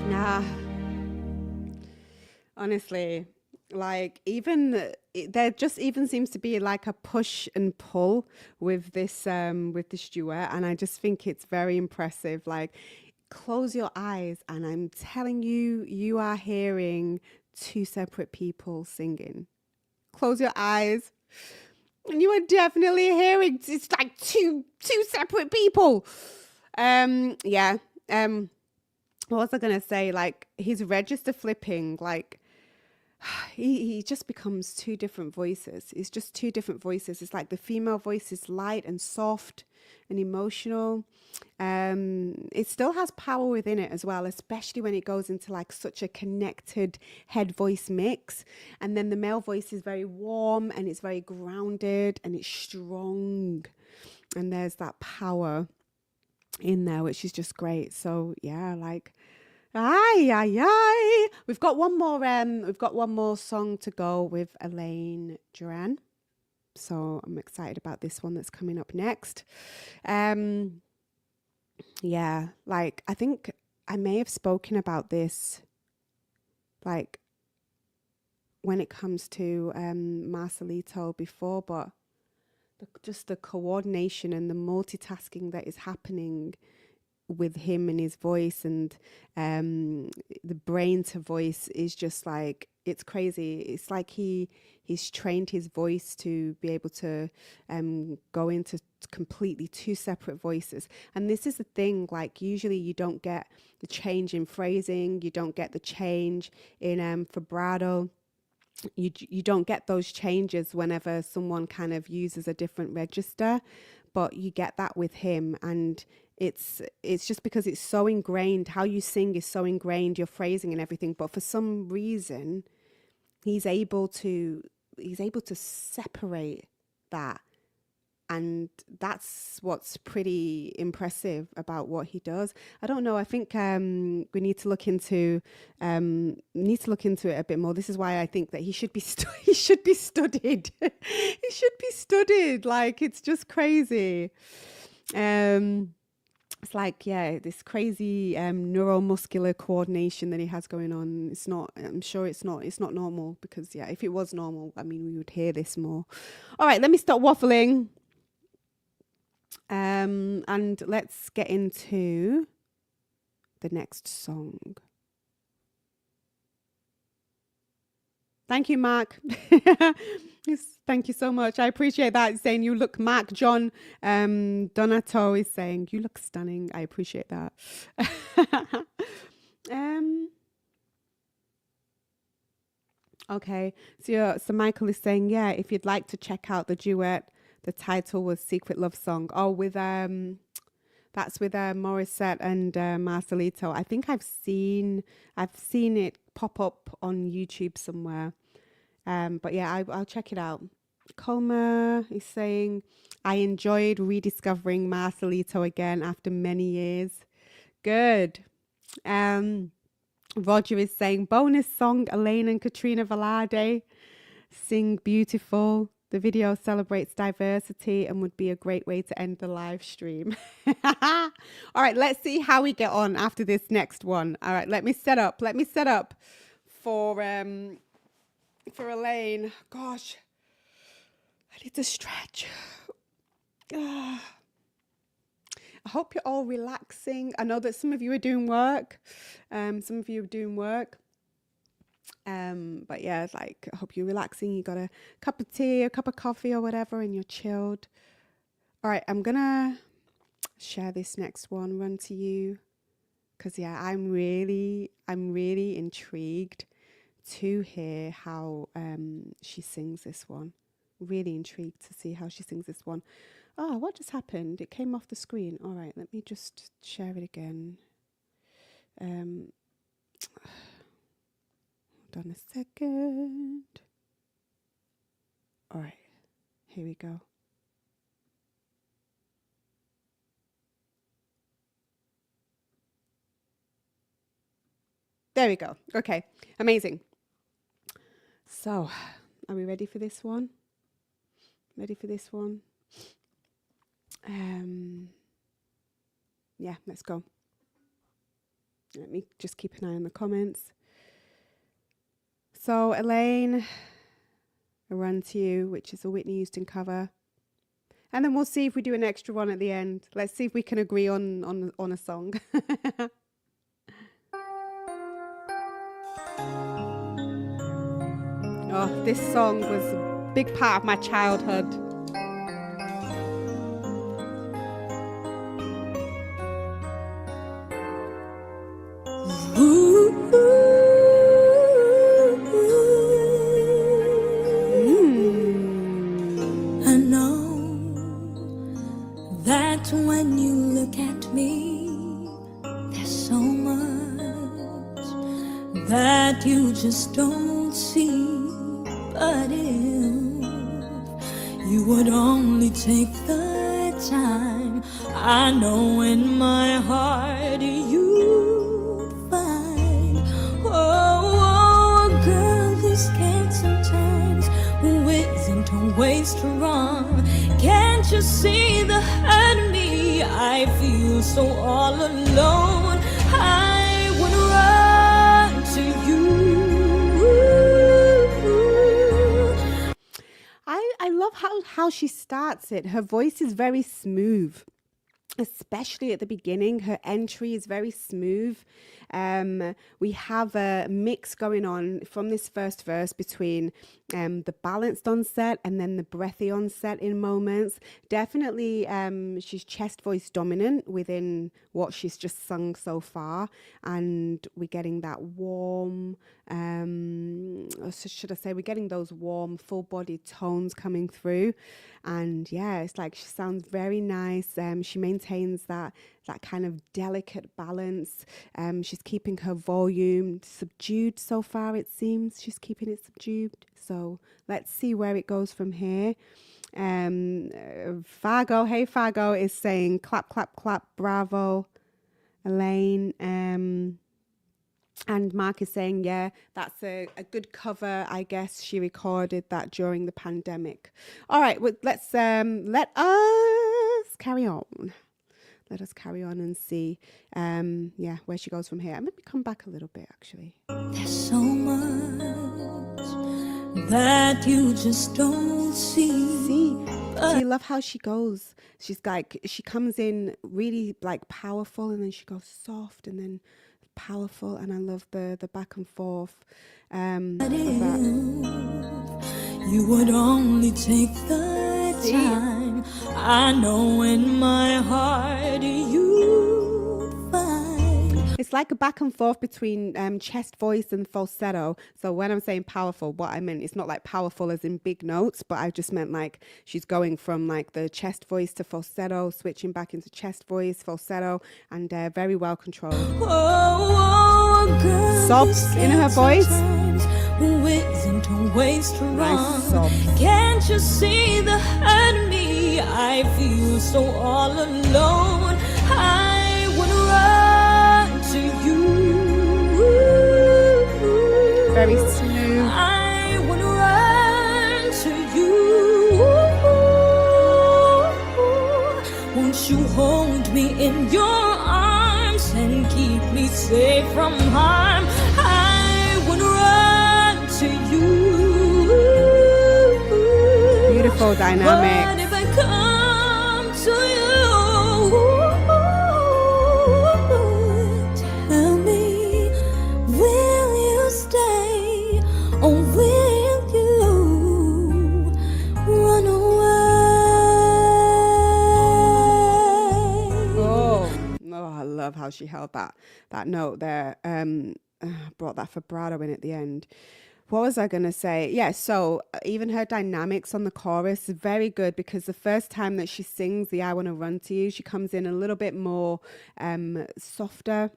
Nah. Honestly, like there just even seems to be like a push and pull with this duet, and I just think it's very impressive. Like, close your eyes and I'm telling you, you are hearing two separate people singing. Close your eyes and you are definitely hearing it's like two separate people. What was I gonna say? Like, his register flipping, like he just becomes two different voices. It's just two different voices. It's like the female voice is light and soft and emotional. It still has power within it as well, especially when it goes into like such a connected head voice mix. And then the male voice is very warm and it's very grounded and it's strong. And there's that power in there, which is just great. So yeah, like, we've got one more song to go with Elaine Duran. So I'm excited about this one that's coming up next. Yeah, like, I think I may have spoken about this, like, when it comes to Marcelito before, but just the coordination and the multitasking that is happening with him and his voice, and the brain to voice is just like, it's crazy. It's like he's trained his voice to be able to go into completely two separate voices. And this is the thing, like, usually you don't get the change in phrasing, you don't get the change in vibrato. You don't get those changes whenever someone kind of uses a different register, but you get that with him. And it's just because it's so ingrained. How you sing is so ingrained, your phrasing and everything. But for some reason, he's able to separate that. And that's what's pretty impressive about what he does. I don't know. I think we need to look into it a bit more. This is why I think that he should be studied. He should be studied. Like, it's just crazy. It's like, yeah, this crazy neuromuscular coordination that he has going on. It's not. I'm sure it's not normal, because yeah, if it was normal, I mean, we would hear this more. All right, let me stop waffling. And let's get into the next song. Thank you, Mark. Yes, thank you so much. I appreciate that. He's saying you look, Mark John Donato is saying you look stunning. I appreciate that. Okay, so Michael is saying, yeah, if you'd like to check out the duet, the title was Secret Love Song. Oh, with that's with Morissette and Marcelito. I think I've seen it pop up on YouTube somewhere. But yeah, I'll check it out. Colma is saying, I enjoyed rediscovering Marcelito again after many years. Good. Roger is saying, bonus song, Elaine and Katrina Velarde sing beautiful. The video celebrates diversity and would be a great way to end the live stream. All right, let's see how we get on after this next one. All right, let me set up for Elaine. Gosh, I need to stretch. I hope you're all relaxing. I know that some of you are doing work. But yeah, it's like, I hope you're relaxing. You got a cup of tea, a cup of coffee or whatever, and you're chilled. All right, I'm gonna share this next one, Run to You. Because, yeah, I'm really intrigued to hear how she sings this one. Really intrigued to see how she sings this one. Oh, what just happened? It came off the screen. All right, let me just share it again. Hold on a second. All right, here we go. There we go. Okay, amazing. So, are we ready for this one? Ready for this one? Yeah, let's go. Let me just keep an eye on the comments. So, Elaine, a Run to You, which is a Whitney Houston cover. And then we'll see if we do an extra one at the end. Let's see if we can agree on a song. Oh, this song was a big part of my childhood. I know that when you look at me, there's so much that you just don't see. But if you would only take the time, I know in my heart you'd find, oh, girl, this can sometimes isn't always strong. Can't you see the hurt in me? I feel so all alone. I would run to you. I love how she starts it. Her voice is very smooth, especially at the beginning. Her entry is very smooth. We have a mix going on from this first verse between the balanced onset and then the breathy onset in moments. Definitely she's chest voice dominant within what she's just sung so far, and we're getting that warm, or should I say, we're getting those warm full-bodied tones coming through. And yeah, it's like she sounds very nice. She maintains that kind of delicate balance. She's keeping her volume subdued so far, it seems. She's keeping it subdued. So let's see where it goes from here. Fargo, hey Fargo, is saying clap, clap, clap, bravo, Elaine. And Mark is saying, yeah, that's a good cover. I guess she recorded that during the pandemic. All right, well, let us carry on. Let us carry on and see, where she goes from here. And maybe come back a little bit, actually. There's so much that you just don't see. I love how she goes. She's like, she comes in really like powerful, and then she goes soft, and then powerful. And I love the back and forth. You would only take the time. I know in my heart you'd find. It's like a back and forth between chest voice and falsetto. So when I'm saying powerful, what I meant, it's not like powerful as in big notes, but I just meant like she's going from like the chest voice to falsetto, switching back into chest voice, falsetto, and very well controlled. Sobs in her voice. Isn't always strong. Nice sobs. Can't you see the hurt in me? I feel so all alone. I would run to you. Very smooth. I would run to you. Won't you hold me in your arms and keep me safe from harm? I would run to you. Beautiful dynamic. But if I come to you, tell me, will you stay or will you run away? how she held that note there. Brought that vibrato in at the end. What was I going to say? Yeah, so even her dynamics on the chorus is very good, because the first time that she sings the I Want to Run to You, she comes in a little bit more softer.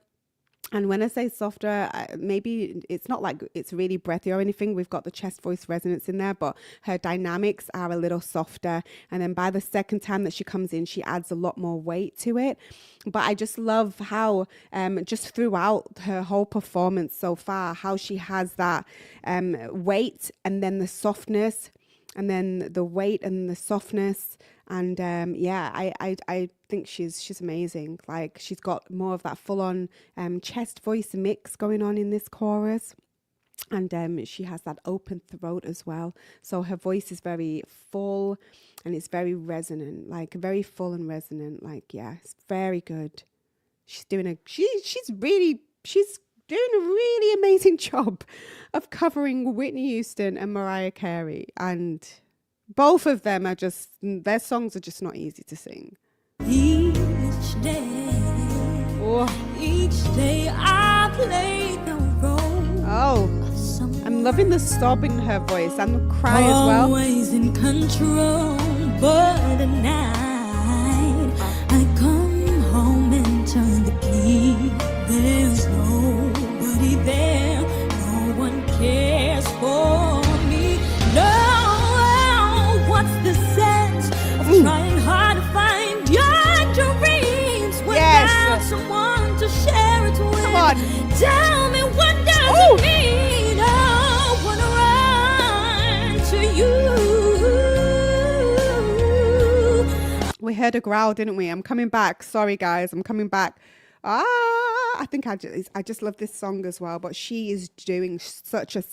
And when I say softer, maybe it's not like it's really breathy or anything. We've got the chest voice resonance in there, but her dynamics are a little softer. And then by the second time that she comes in, she adds a lot more weight to it. But I just love how just throughout her whole performance so far, how she has that weight and then the softness, and then the weight and the softness. And I think she's amazing. Like, she's got more of that full-on chest voice mix going on in this chorus. And she has that open throat as well. So her voice is very full and it's very resonant, like very full and resonant. Like, yeah, it's very good. She's doing a really amazing job of covering Whitney Houston and Mariah Carey. And both of them are just, their songs are just not easy to sing. Each day I play the role. Oh, I'm loving the sob in her voice and the cry as well. Always in control, but at night I come home and turn the key. There's nobody there, no one cares for me. No, what's the sense of trying hard to find your dreams without someone to share it with? Come on. Tell me, what does it mean? I wanna run to you. We heard a growl, didn't we? I'm coming back. Sorry, guys. I'm coming back. I think I just love this song as well. But she is doing such a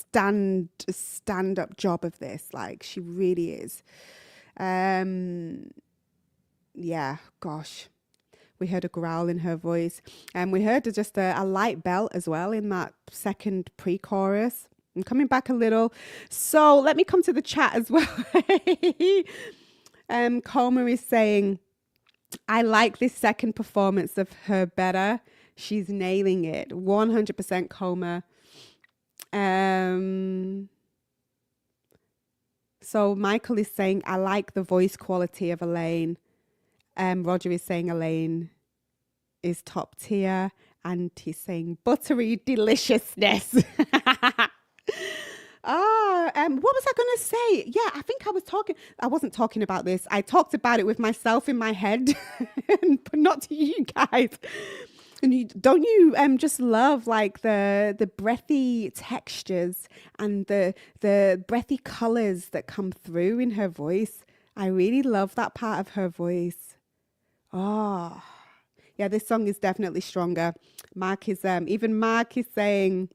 stand-up job of this. Like, she really is. Yeah, gosh. We heard a growl in her voice. And we heard just a light belt as well in that second pre-chorus. I'm coming back a little. So let me come to the chat as well. Comer is saying, I like this second performance of her better. She's nailing it. 100% Comer. So Michael is saying, I like the voice quality of Elaine. Roger is saying Elaine is top tier. And he's saying buttery deliciousness. What was I going to say? Yeah, I think I wasn't talking about this. I talked about it with myself in my head, but not to you guys. And don't you just love like the breathy textures and the breathy colors that come through in her voice? I really love that part of her voice. Oh, yeah, this song is definitely stronger. Mark is saying,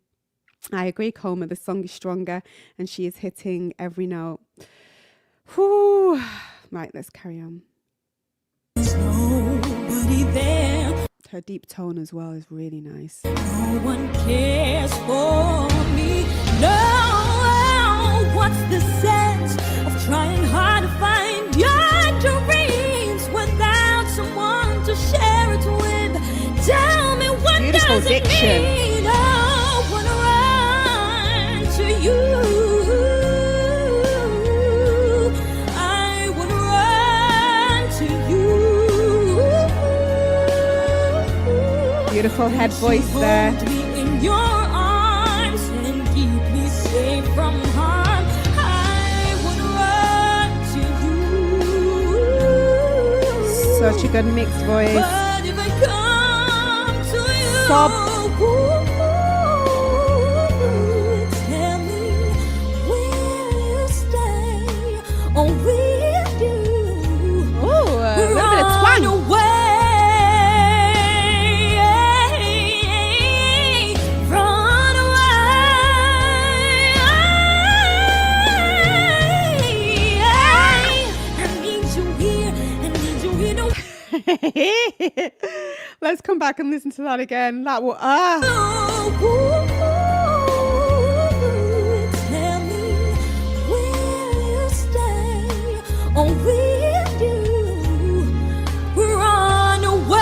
I agree, Comer, the song is stronger and she is hitting every note. Whew. Right, let's carry on. There's nobody there. Her deep tone as well is really nice. No one cares for me. No, what's the sense of trying hard to find your dreams without someone to share it with? Tell me, what Beautiful does diction. it mean? I wanna run to you. I wanna run to you. Beautiful head voice there. Hold me in your arms and keep me safe from harm. I wanna run to you. Such a good mixed voice. But if I come to you, Sob. tell me, will you stay or will you Oh, a little bit of run twang. away? Run away. I need you here. I need you here to Let's come back and listen to that again. That will tell me, will you stay or will you run away?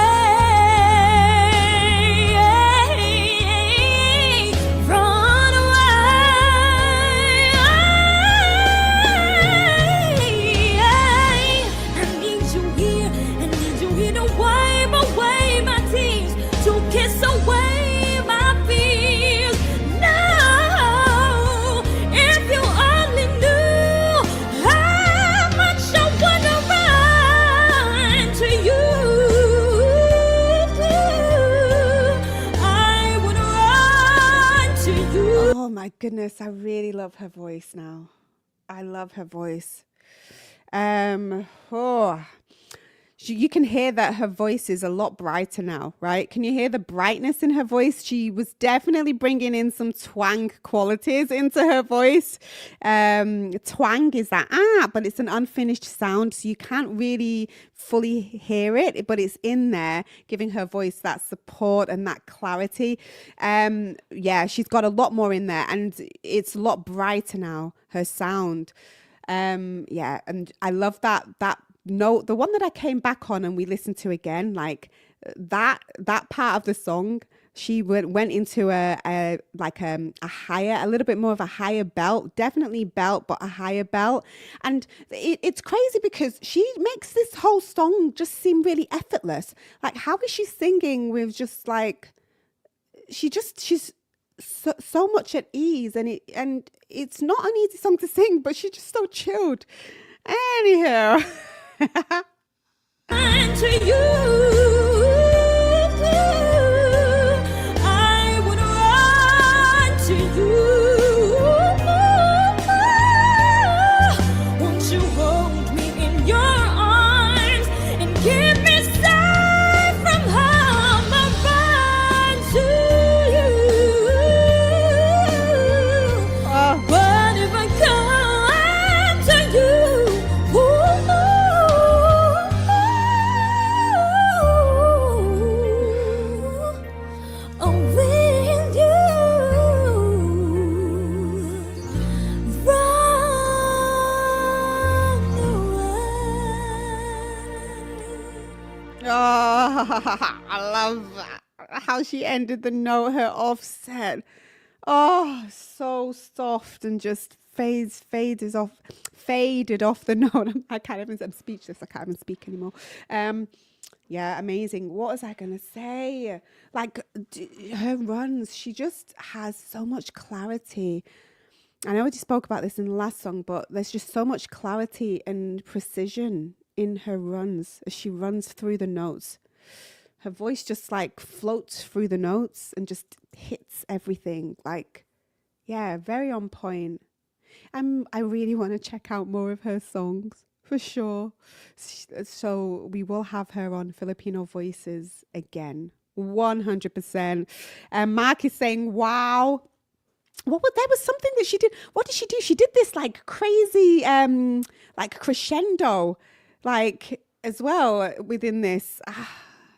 goodness, I really love her voice now. I love her voice. You can hear that her voice is a lot brighter now, right? Can you hear the brightness in her voice? She was definitely bringing in some twang qualities into her voice. Twang is that, but it's an unfinished sound, so you can't really fully hear it, but it's in there, giving her voice that support and that clarity. She's got a lot more in there, and it's a lot brighter now, her sound. And I love that note, the one that I came back on and we listened to again, like that part of the song, she went into a higher, a little bit more of a higher belt, definitely belt, but a higher belt. And it's crazy because she makes this whole song just seem really effortless. Like, how is she singing with just like, she's so much at ease, and it's not an easy song to sing, but she's just so chilled. Anyhow. And to you, I would run to you. Won't you hold me in your arms and keep me safe from harm? I'll run to you. What if I come to you? I love how she ended the note, her offset. Oh, so soft and just faded off the note. I'm speechless. I can't even speak anymore. Amazing. What was I going to say? Like, her runs, she just has so much clarity. And I already spoke about this in the last song, but there's just so much clarity and precision in her runs as she runs through the notes. Her voice just like floats through the notes and just hits everything. Like, yeah, very on point. I really want to check out more of her songs for sure. So we will have her on Filipino Voices again, 100%. And Mark is saying, wow. There was something that she did. What did she do? She did this like crazy, like crescendo, like as well within this.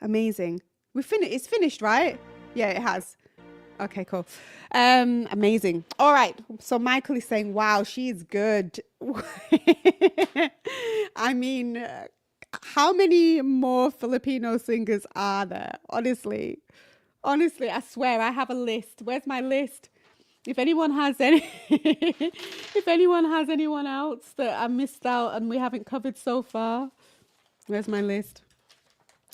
Amazing. It's finished, right? Yeah, it has. Okay, cool. Amazing. All right. So Michael is saying, wow, she's good. I mean, how many more Filipino singers are there? Honestly, I swear I have a list. Where's my list? If anyone has anyone else that I missed out and we haven't covered so far, where's my list?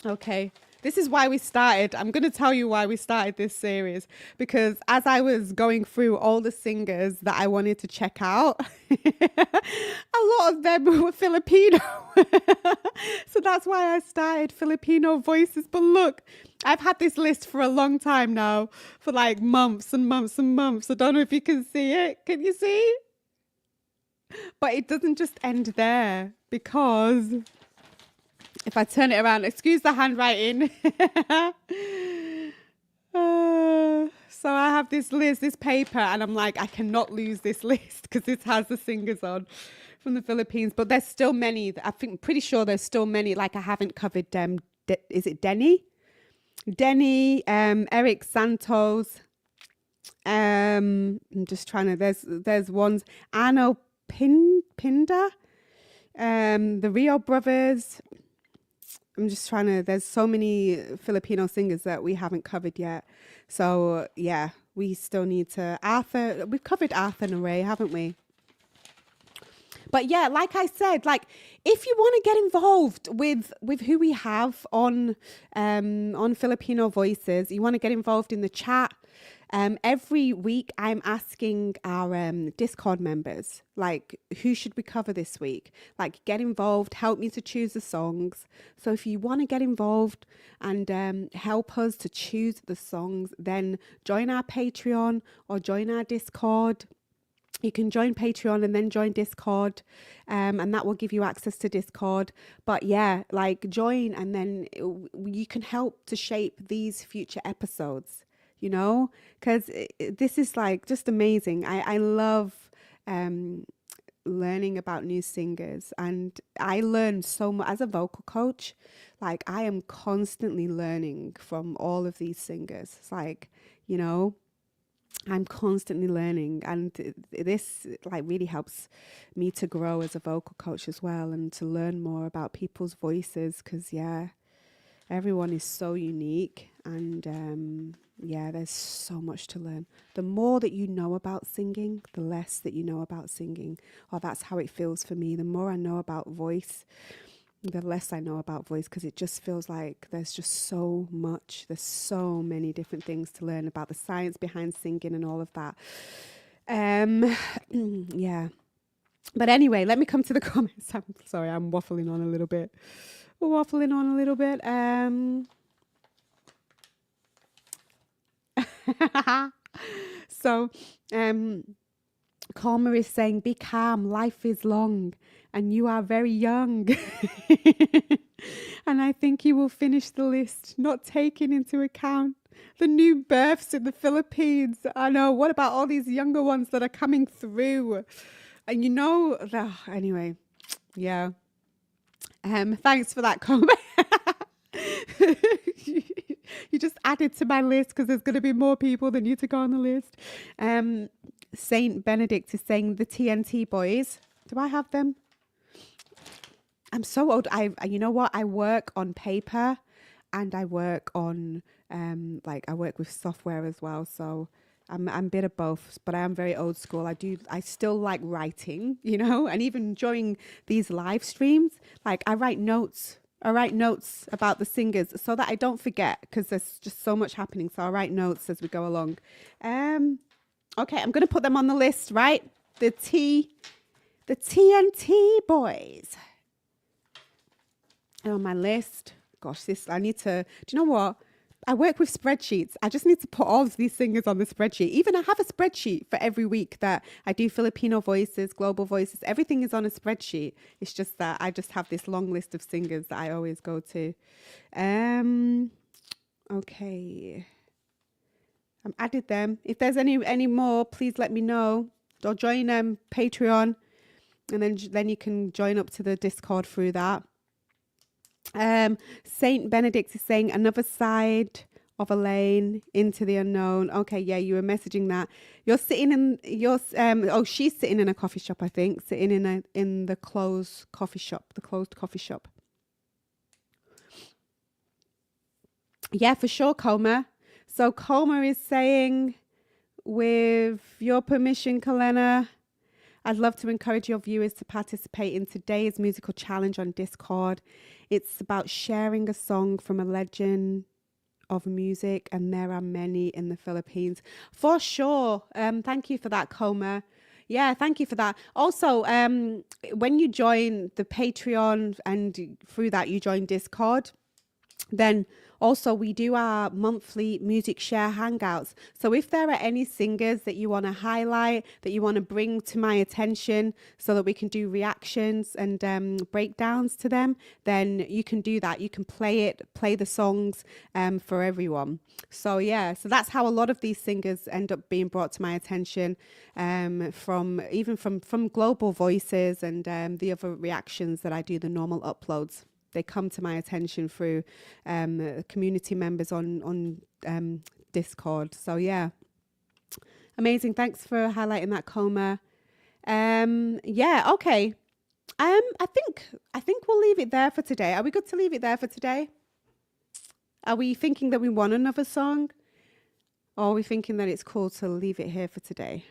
Okay. This is why we started. I'm going to tell you why we started this series, because as I was going through all the singers that I wanted to check out, a lot of them were Filipino. So that's why I started Filipino Voices. But look, I've had this list for a long time now, for like months and months and months. I don't know if you can see it. Can you see? But it doesn't just end there, because if I turn it around, excuse the handwriting. So I have this list, this paper, and I'm like, I cannot lose this list because it has the singers on from the Philippines. But there's still many. Pretty sure there's still many. Like I haven't covered is it Denny? Eric Santos. I'm just trying to. There's ones. Ano Pinda. The Rio brothers. I'm just trying to, there's so many Filipino singers that we haven't covered yet. So yeah, we still need to, we've covered Arthur and Ray, haven't we? But yeah, like I said, like if you want to get involved with who we have on Filipino Voices, you want to get involved in the chat, Every week I'm asking our Discord members, like, who should we cover this week? Like, get involved, help me to choose the songs. So if you want to get involved and help us to choose the songs, then join our Patreon or join our Discord. You can join Patreon and then join Discord, and that will give you access to Discord. But yeah, like, join, and then you can help to shape these future episodes, you know, because this is like just amazing. I love learning about new singers, and I learn so much as a vocal coach. Like, I am constantly learning from all of these singers. It's like, you know, I'm constantly learning, and this like really helps me to grow as a vocal coach as well, and to learn more about people's voices, because yeah, everyone is so unique, and yeah, there's so much to learn. The more that you know about singing, the less that you know about singing, or that's how it feels for me. The more I know about voice, the less I know about voice, because it just feels like there's just so much. There's so many different things to learn about the science behind singing and all of that. Yeah. But anyway, let me come to the comments. I'm sorry, I'm waffling on a little bit. So, Karma is saying, be calm, life is long, and you are very young. And I think you will finish the list, not taking into account the new births in the Philippines. I know, what about all these younger ones that are coming through? And you know, anyway, yeah. Thanks for that comment. You just added to my list, because there's going to be more people that need to go on the list. Saint Benedict is saying the TNT boys. Do I have them? I'm so old. You know what? I work on paper, and I work on I work with software as well. So I'm a bit of both, but I am very old school. I still like writing, you know, and even during these live streams, like I write notes about the singers so that I don't forget, because there's just so much happening. So I'll write notes as we go along. Okay, I'm going to put them on the list, right? The TNT boys. On my list. Gosh, I need to, do you know what? I work with spreadsheets. I just need to put all of these singers on the spreadsheet. Even I have a spreadsheet for every week that I do Filipino Voices, Global Voices. Everything is on a spreadsheet. It's just that I just have this long list of singers that I always go to. Okay. I've added them. If there's any more, please let me know. Or join Patreon, and then you can join up to the Discord through that. Saint Benedict is saying another side of Elaine, into the unknown. Okay, yeah, you were messaging that. You're sitting in she's sitting in a coffee shop, I think, sitting in the closed coffee shop. Yeah, for sure, Coma. So Coma is saying, with your permission, Kalena, I'd love to encourage your viewers to participate in today's musical challenge on Discord. It's about sharing a song from a legend of music, and there are many in the Philippines. For sure. Thank you for that, Coma. Yeah, thank you for that. Also, when you join the Patreon and through that you join Discord, then also we do our monthly music share hangouts. So if there are any singers that you want to highlight, that you want to bring to my attention so that we can do reactions and breakdowns to them, then you can do that. You can play the songs for everyone. So yeah, so that's how a lot of these singers end up being brought to my attention, from Global Voices and the other reactions that I do, the normal uploads. They come to my attention through community members on Discord. So yeah, amazing. Thanks for highlighting that, Coma. Yeah, okay. I think we'll leave it there for today. Are we good to leave it there for today? Are we thinking that we want another song, or are we thinking that it's cool to leave it here for today?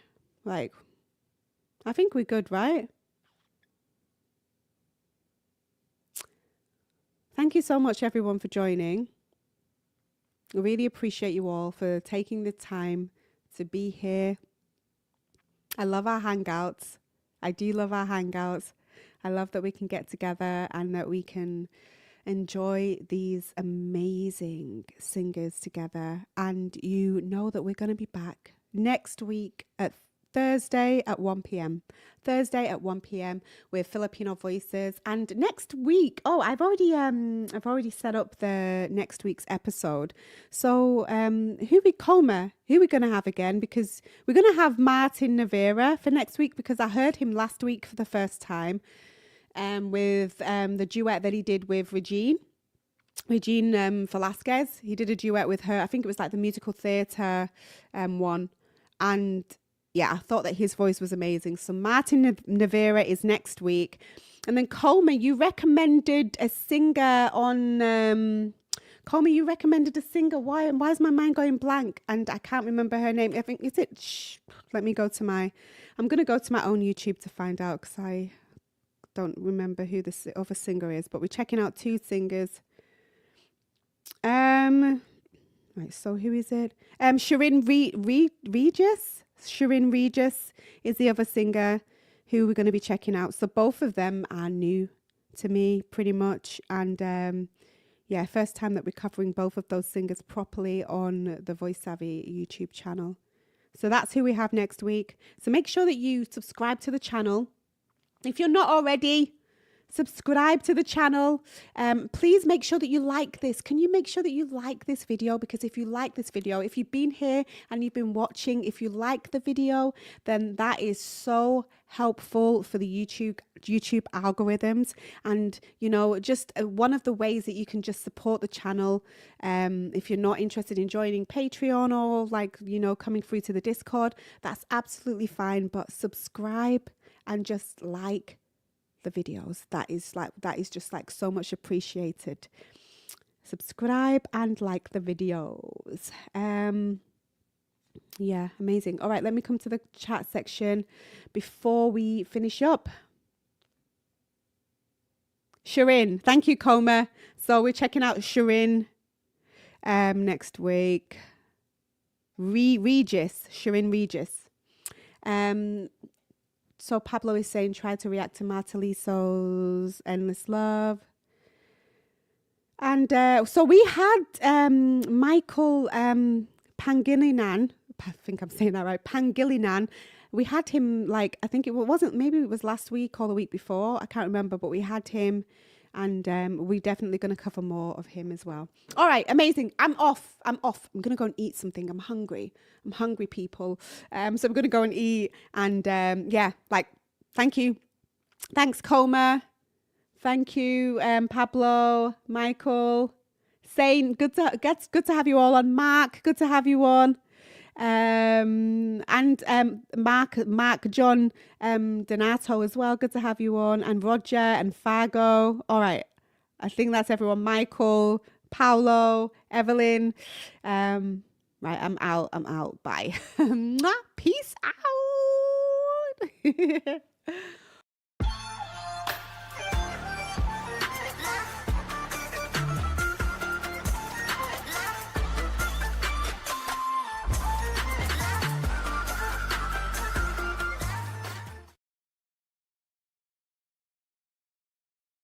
Like, I think we're good, right? Thank you so much, everyone, for joining. I really appreciate you all for taking the time to be here. I love our hangouts. I do love our hangouts. I love that we can get together and that we can enjoy these amazing singers together. And you know that we're going to be back next week at Thursday at 1 p.m. Thursday at 1 p.m. with Filipino Voices. And next week, I've already set up the next week's episode. So who we going to have again? Because we're going to have Martin Navarra for next week, because I heard him last week for the first time with the duet that he did with Regine Velasquez. He did a duet with her. I think it was like the musical theatre one. And yeah, I thought that his voice was amazing. So Martin Navarra is next week. And then Colma, you recommended a singer on... Colma, you recommended a singer. Why is my mind going blank? And I can't remember her name. I think, is it... I'm going to go to my own YouTube to find out, because I don't remember who the other singer is. But we're checking out 2 singers. Right, so who is it? Shirin Regis. Shirin Regis is the other singer who we're going to be checking out. So both of them are new to me, pretty much. And yeah, first time that we're covering both of those singers properly on the Voice Savvy YouTube channel. So that's who we have next week. So make sure that you subscribe to the channel. If you're not already, subscribe to the channel. Please make sure that you like this. Can you make sure that you like this video? Because if you like this video, if you've been here and you've been watching, if you like the video, then that is so helpful for the YouTube algorithms. And you know, just one of the ways that you can just support the channel, if you're not interested in joining Patreon or like, you know, coming through to the Discord, that's absolutely fine. But subscribe and just like the videos. That is just like so much appreciated. Subscribe and like the videos. Yeah, amazing. All right, let me come to the chat section before we finish up. Shirin, thank you, Coma. So we're checking out Shirin next week. Shirin Regis. So Pablo is saying, try to react to Marcelito's Endless Love. And so we had Michael Pangilinan. I think I'm saying that right. Pangilinan. We had him, like, I think maybe it was last week or the week before. I can't remember, but we had him. And we're definitely going to cover more of him as well. All right, amazing. I'm off. I'm going to go and eat something. I'm hungry, people. So I'm going to go and eat. And yeah, like, thank you. Thanks, Coma. Thank you, Pablo, Michael, Saint. Good to have you all on. Mark, good to have you on. And Mark John Donato as well, good to have you on, and Roger and Fargo. All right, I think that's everyone. Michael, Paolo, Evelyn. Right, I'm out. Bye. Peace out.